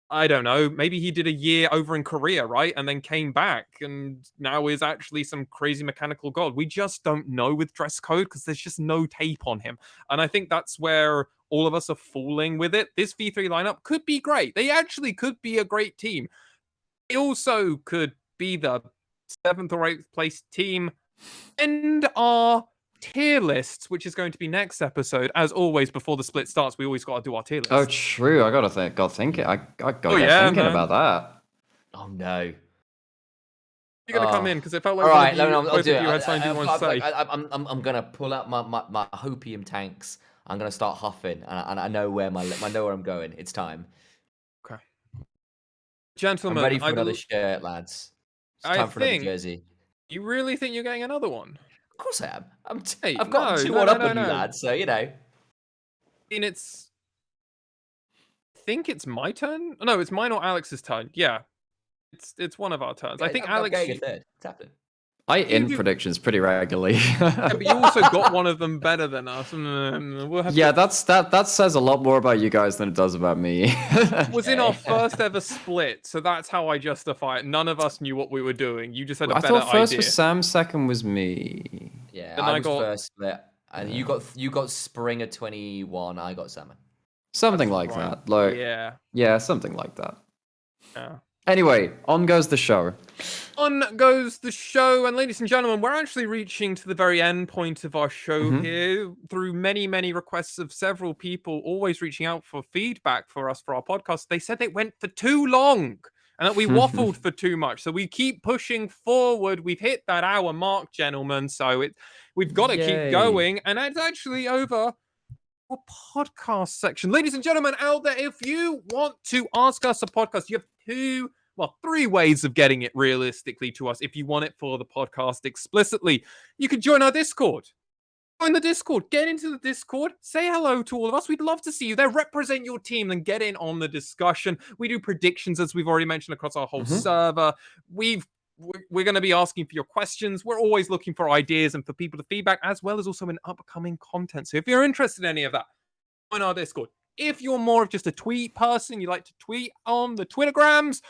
I don't know. Maybe he did a year over in Korea, right? And then came back and now is actually some crazy mechanical god. We just don't know with dress code because there's just no tape on him. And I think that's where all of us are fooling with it. This V3 lineup could be great. They actually could be a great team. They also could be the 7th or 8th place team and our tier lists, which is going to be next episode. As always, before the split starts, we always got to do our tier list.
Oh, true. I got thinking about that.
Oh no.
You're gonna come in because it felt like
all right.
I'll do it. You had something you want to say.
I'm gonna pull out my hopium tanks. I'm gonna start huffing, and I know where I'm going. It's time.
Okay, gentlemen,
I'm ready for another shirt, lads. It's time for another jersey.
You really think you're getting another one?
Of course I am.
Hey,
I've got 2-1 up on you, lads. So you know.
I mean, I think it's my turn. No, it's mine or Alex's turn. Yeah, it's one of our turns. I think Alex.
I'm getting a third. It's happening.
I in predictions pretty regularly.
Yeah, but you also got one of them better than us. We'll have
that says a lot more about you guys than it does about me.
It was in our first ever split, so that's how I justify it. None of us knew what we were doing. You just had a better idea.
I thought first was Sam, second was me.
Yeah, I got first split, and you got Springer 21. I got Salmon.
Something like that. Like yeah, something like that.
Yeah.
Anyway, on goes the show.
On goes the show, and ladies and gentlemen, we're actually reaching to the very end point of our show here through many, many requests of several people always reaching out for feedback for us for our podcast. They said it went for too long and that we waffled for too much. So we keep pushing forward. We've hit that hour mark, gentlemen. So we've got to keep going. And it's actually over a podcast section. Ladies and gentlemen out there, if you want to ask us a podcast, you have 3 ways of getting it realistically to us. If you want it for the podcast explicitly, you can join our Discord. Join the Discord. Get into the Discord. Say hello to all of us. We'd love to see you there. Represent your team and get in on the discussion. We do predictions, as we've already mentioned, across our whole server. We're going to be asking for your questions. We're always looking for ideas and for people to feedback, as well as also in upcoming content. So if you're interested in any of that, join our Discord. If you're more of just a tweet person, you like to tweet on the Twittergrams,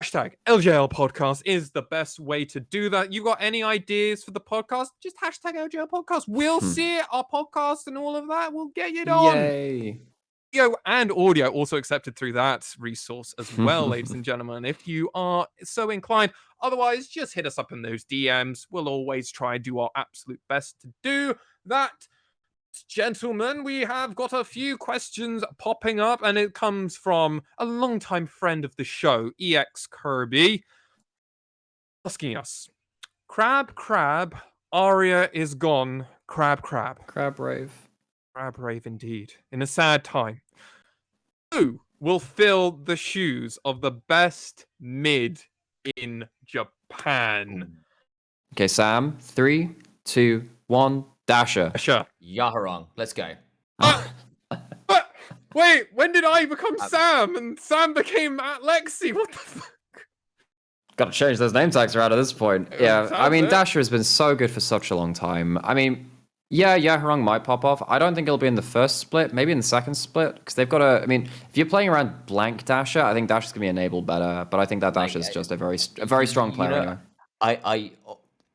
hashtag LJL podcast is the best way to do that. You got any ideas for the podcast? Just hashtag LJL podcast. We'll see it, our podcast and all of that. We'll get it on.
Yay.
Video and audio also accepted through that resource as well, ladies and gentlemen, if you are so inclined. Otherwise, just hit us up in those DMs. We'll always try and do our absolute best to do that. Gentlemen, we have got a few questions popping up, and it comes from a longtime friend of the show, EX Kirby, asking us, Crab, Arya is gone, Crab.
Crab Rave.
Crab Rave indeed. In a sad time. Who will fill the shoes of the best mid in Japan?
Okay, Sam. 3, 2, 1. Dasher.
Sure.
Yaharong. Let's go.
But wait, when did I become Sam and Sam became Lexi? What the fuck?
Got to change those name tags around at this point. Yeah, I mean, Dasher has been so good for such a long time. I mean, yeah, Yaharong might pop off. I don't think it'll be in the first split, maybe in the second split, because they've got a. I mean, if you're playing around blank Dasher, I think Dasher's gonna be enabled better. But I think that Dasher's just a very strong player anyway.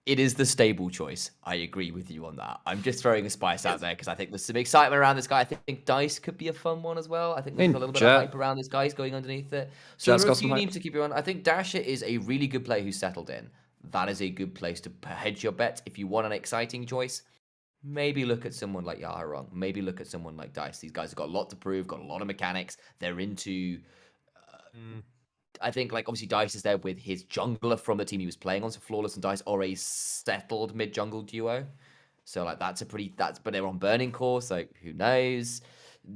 It is the stable choice. I agree with you on that. I'm just throwing a spice out there because I think there's some excitement around this guy. I think Dice could be a fun one as well. I think there's a little bit of hype around this guy. He's going underneath it. So there are a few names to keep you on. I think Dasher is a really good player who's settled in. That is a good place to hedge your bets. If you want an exciting choice, maybe look at someone like Yaharong. Maybe look at someone like Dice. These guys have got a lot to prove, got a lot of mechanics. They're into... I think, like, obviously Dice is there with his jungler from the team he was playing on, so Flawless and Dice are a settled mid-jungle duo. So, like, but they're on Burning Core, so who knows?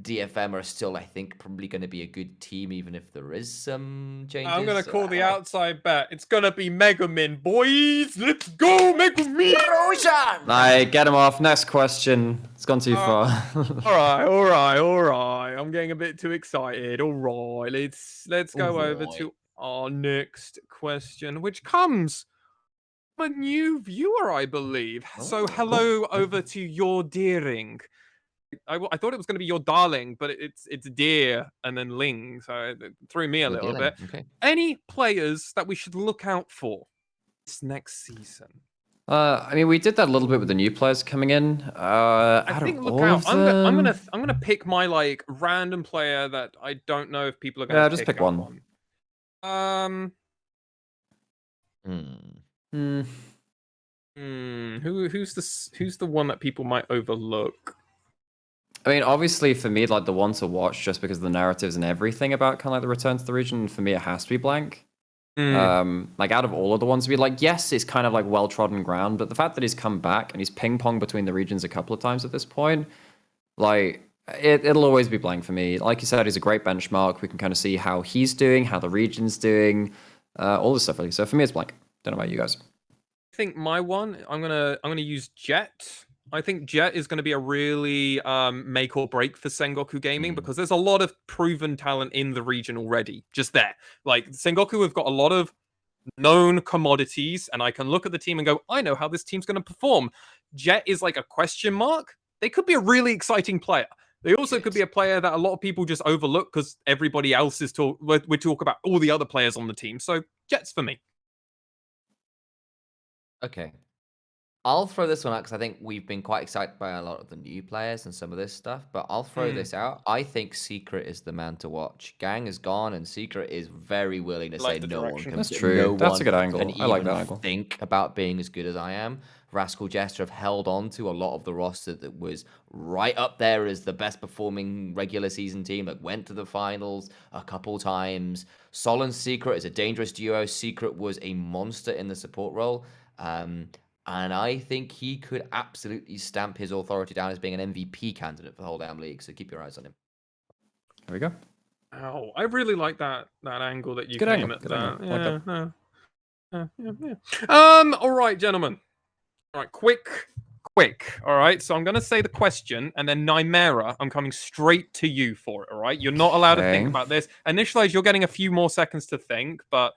DFM are still, I think, probably going to be a good team, even if there is some changes.
I'm going to call the outside bet. It's going to be Megamin, boys! Let's go, Megamin!
Right, get him off. Next question. It's gone too far.
all right. I'm getting a bit too excited. All right, let's go over to our next question, which comes from a new viewer, I believe. So hello over to your dearing. I thought it was going to be your darling, but it's dear and then ling, so it threw me a little bit.
Okay.
Any players that we should look out for this next season?
I mean, we did that a little bit with the new players coming in.
I think look out. I'm gonna pick my like random player that I don't know if people are gonna.
Yeah, just pick one.
Who's the one that people might overlook?
I mean, obviously for me, like the one to watch just because of the narratives and everything about kind of like the return to the region, for me it has to be Blank. Like out of all of the ones, yes, it's kind of like well-trodden ground, but the fact that he's come back and he's ping-ponged between the regions a couple of times at this point, like it'll always be Blank for me. Like you said, he's a great benchmark. We can kind of see how he's doing, how the region's doing, all this stuff really. So for me, it's Blank. Don't know about you guys.
I think my one, I'm gonna use Jet. I think Jet is going to be a really make or break for Sengoku Gaming because there's a lot of proven talent in the region already. Just there, like Sengoku have got a lot of known commodities, and I can look at the team and go, I know how this team's going to perform. Jet is like a question mark. They could be a really exciting player. They also could be a player that a lot of people just overlook because everybody else is we talk about all the other players on the team. So Jet's for me.
Okay. I'll throw this one out because I think we've been quite excited by a lot of the new players and some of this stuff, but I'll throw this out. I think Secret is the man to watch. Gang is gone, and Secret is very willing to say no one can.
That's true. That's a good angle. I like that angle.
Think about being as good as I am. Rascal Jester have held on to a lot of the roster that was right up there as the best performing regular season team that went to the finals a couple times. Sol and Secret is a dangerous duo. Secret was a monster in the support role. And I think he could absolutely stamp his authority down as being an MVP candidate for the whole damn league. So keep your eyes on him.
There we go.
Oh, I really like that angle that you came at that. All right, gentlemen. All right, quick. All right, so I'm going to say the question, and then Nymaera, I'm coming straight to you for it, all right? You're not allowed to think about this. Initialise, you're getting a few more seconds to think, but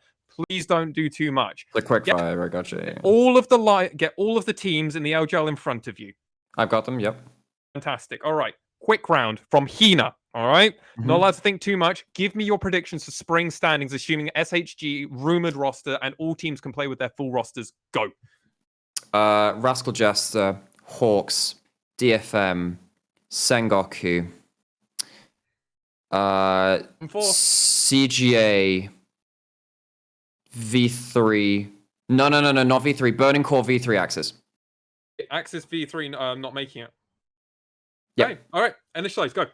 please don't do too much.
The quick fire, I got you.
Get all of the teams in the LJL in front of you.
I've got them, yep.
Fantastic. All right, quick round from Hina, all right? Not allowed to think too much. Give me your predictions for spring standings, assuming SHG, rumored roster, and all teams can play with their full rosters. Go.
Rascal Jester, Hawks, DFM, Sengoku, CGA, V3. No, not V3. Burning Core V3 Axis.
Axis V3, not making it.
Yep.
Okay. All right. Initialize. Go.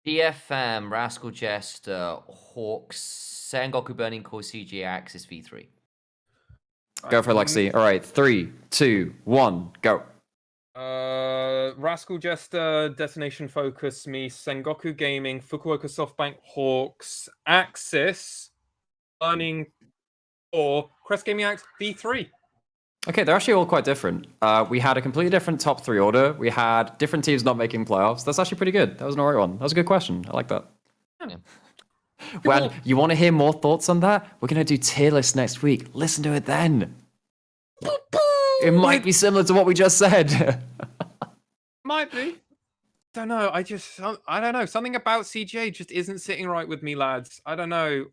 DFM, Rascal Jester, Hawks, Sengoku Burning Core, CG Axis V3.
Go for Lexi. All right, 3, 2, 1, go.
Rascal Jester, Destination Focus, me, Sengoku Gaming, Fukuoka SoftBank Hawks, Axis, Burning or Crest Gaming Axe V3.
Okay, they're actually all quite different. We had a completely different top 3 order. We had different teams not making playoffs. That's actually pretty good. That was an alright one. That was a good question. I like that.
Yeah.
Well, you want to hear more thoughts on that? We're going to do tier list next week. Listen to it then. It might be similar to what we just said.
Might be. Don't know. I don't know. Something about CJ just isn't sitting right with me, lads. I don't know.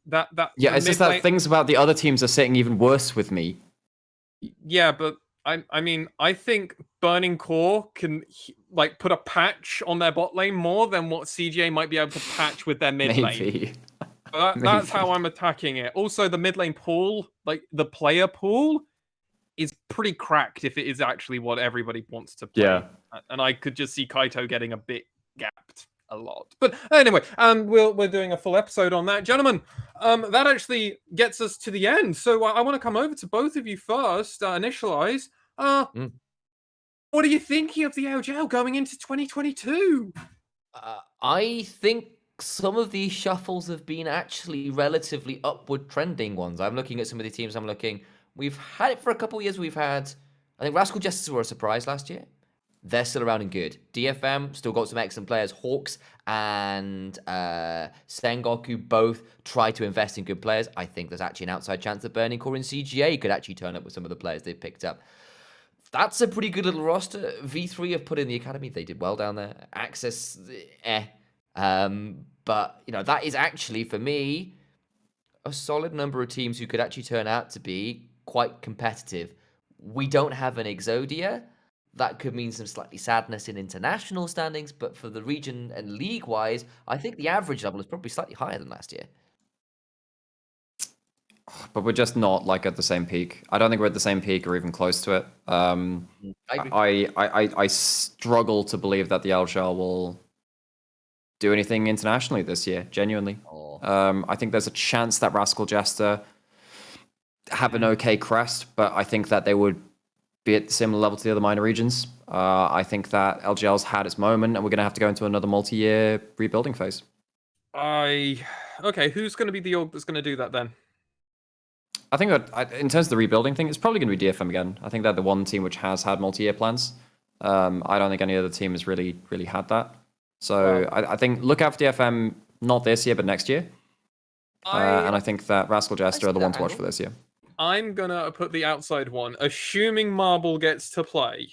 Yeah, it's just that things about the other teams are sitting even worse with me.
Yeah, but I mean, I think Burning Core can like put a patch on their bot lane more than what CJ might be able to patch with their mid lane.
Maybe.
That's how I'm attacking it. Also, the mid lane pool, like the player pool, is pretty cracked if it is actually what everybody wants to play.
Yeah.
And I could just see Kaito getting a bit gapped a lot. But anyway, we're doing a full episode on that. Gentlemen, that actually gets us to the end. So I want to come over to both of you first, Initialise. What are you thinking of the LJL going into 2022?
I think some of these shuffles have been actually relatively upward trending ones. I'm looking at some of the teams. We've had it for a couple of years. I think Rascal Jesters were a surprise last year. They're still around and good. DFM still got some excellent players. Hawks and Sengoku both try to invest in good players. I think there's actually an outside chance that Burning Core and CGA could actually turn up with some of the players they've picked up. That's a pretty good little roster. V3 have put in the academy. They did well down there. Access, but, that is actually, for me, a solid number of teams who could actually turn out to be quite competitive. We don't have an Exodia. That could mean some slightly sadness in international standings, but for the region and league-wise, I think the average level is probably slightly higher than last year.
But we're just not like at the same peak. I don't think we're at the same peak or even close to it. I struggle to believe that the LJL will do anything internationally this year, genuinely. I think there's a chance that Rascal Jester have an okay crest, but I think that they would be at similar level to the other minor regions. I think that LJL's had its moment, and we're going to have to go into another multi-year rebuilding phase.
Okay, who's going to be the org that's going to do that then?
I think that in terms of the rebuilding thing, it's probably going to be DFM again. I think they're the one team which has had multi-year plans. I don't think any other team has really had that. So I think look out for DFM, not this year, but next year. And I think that Rascal Jester are the one to watch for this year.
I'm going to put the outside one. Assuming Marble gets to play,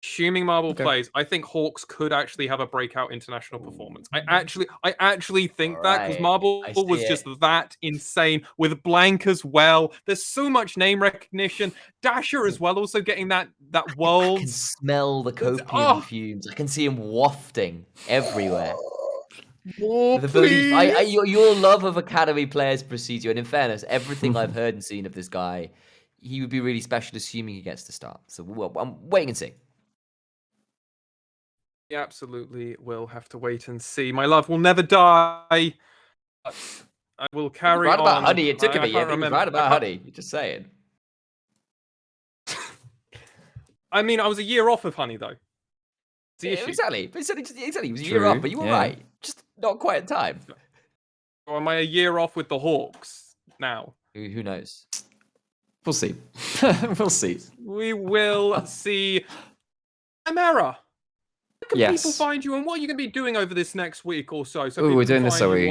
assuming Marble plays, I think Hawks could actually have a breakout international performance. I actually think that because Marble was just that insane with Blank as well. There's so much name recognition. Dasher as well, also getting that world.
I can smell the copium fumes. I can see him wafting everywhere.
More, please.
Your love of academy players precedes you, and in fairness, everything I've heard and seen of this guy, he would be really special, assuming he gets to start. So I'm waiting and see.
We absolutely will have to wait and see. My love will never die. But I will carry on.
Right about Honey, it took him a year, but he was right about Honey. You're just saying.
I mean, I was a year off of Honey, though.
Exactly. But exactly. He was a year off, but you were right. Just not quite in time.
Or am I a year off with the Hawks now?
Who knows?
We'll see. We'll see.
We will see. Nymaera. Where can people find you, and what are you going to be doing over this next week or so?
So we're doing this, are we?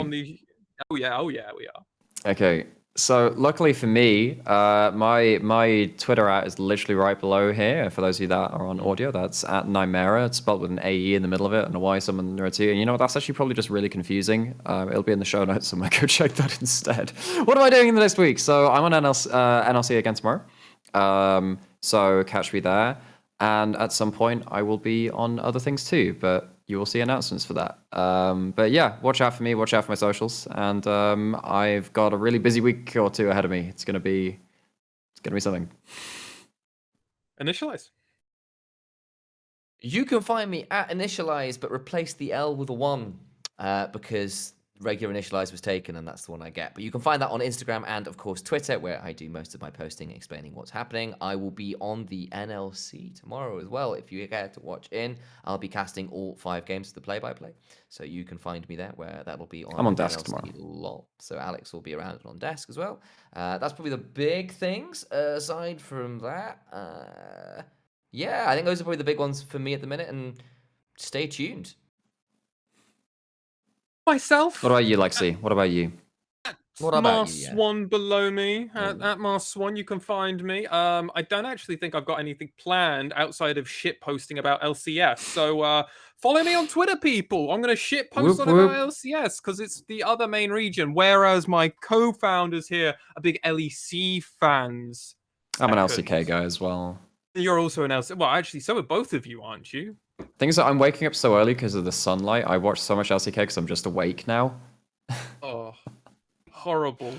Oh yeah, we are.
Okay. So luckily for me, my Twitter @ is literally right below here. For those of you that are on audio, that's at Nymaera. It's spelled with an AE in the middle of it and a Y someone there too. And you know what? That's actually probably just really confusing. It'll be in the show notes somewhere. Go check that instead. What am I doing in the next week? So I'm on NLC again tomorrow. So catch me there. And at some point, I will be on other things too, but you will see announcements for that. But yeah, watch out for me, watch out for my socials, and I've got a really busy week or two ahead of me. It's gonna be something.
Initialize.
You can find me at Initialise, but replace the L with a 1 because regular Initialise was taken and that's the one I get. But you can find that on Instagram and, of course, Twitter, where I do most of my posting explaining what's happening. I will be on the NLC tomorrow as well. If you care to watch in, I'll be casting all 5 games of the play-by-play. So you can find me there, where that'll be on
I'm on desk
NLC
tomorrow.
LOL. So Alex will be around on desk as well. That's probably the big things. Aside from that, yeah, I think those are probably the big ones for me at the minute, and stay tuned.
Myself.
What about you, Lexi? What about you?
What about you? Yeah.
MaskedSwan below me at MaskedSwan. You can find me. I don't actually think I've got anything planned outside of shit posting about LCS. So follow me on Twitter, people. I'm gonna shit post
Whoop,
on about
whoop.
LCS because it's the other main region. Whereas my co-founders here are big LEC fans.
I'm an LCK guy as well.
You're also an LCK. Well, actually, so are both of you, aren't you?
Things that I'm waking up so early because of the sunlight. I watch so much LCK because I'm just awake now.
Oh, horrible.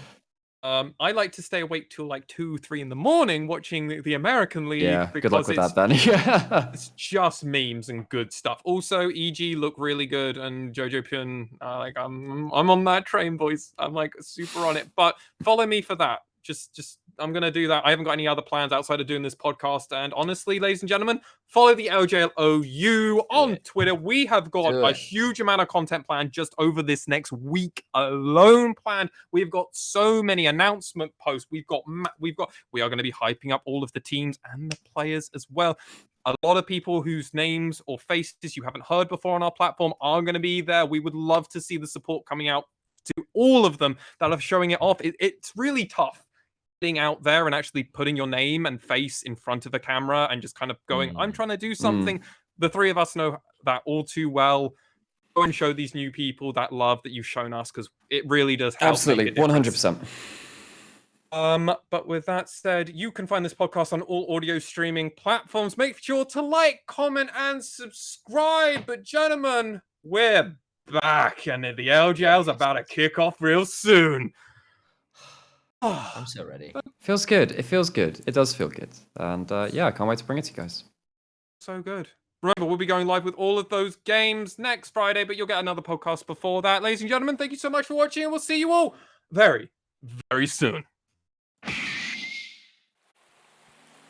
I like to stay awake till like 2, 3 in the morning watching the American League.
Yeah, good luck with
it's,
that then. Yeah.
it's just memes and good stuff. Also, EG look really good, and Jojo Pyun, like I'm on that train, boys. I'm like super on it. But follow me for that. Just I'm gonna do that. I haven't got any other plans outside of doing this podcast. And honestly, ladies and gentlemen, follow the LJL OU on Twitter. We have got a huge amount of content planned just over this next week alone. Planned. We've got so many announcement posts. We are going to be hyping up all of the teams and the players as well. A lot of people whose names or faces you haven't heard before on our platform are going to be there. We would love to see the support coming out to all of them that are showing it off. It's really tough being out there and actually putting your name and face in front of a camera and just kind of going, I'm trying to do something. The three of us know that all too well. Go and show these new people that love that you've shown us, because it really does help.
Absolutely, 100%.
But with that said, you can find this podcast on all audio streaming platforms. Make sure to like, comment, and subscribe. But gentlemen, we're back, and the LJL's about to kick off real soon.
I'm so ready.
Feels good. It feels good. It does feel good. And yeah, I can't wait to bring it to you guys.
So good. Remember, we'll be going live with all of those games next Friday, but you'll get another podcast before that. Ladies and gentlemen, thank you so much for watching, and we'll see you all very, very soon.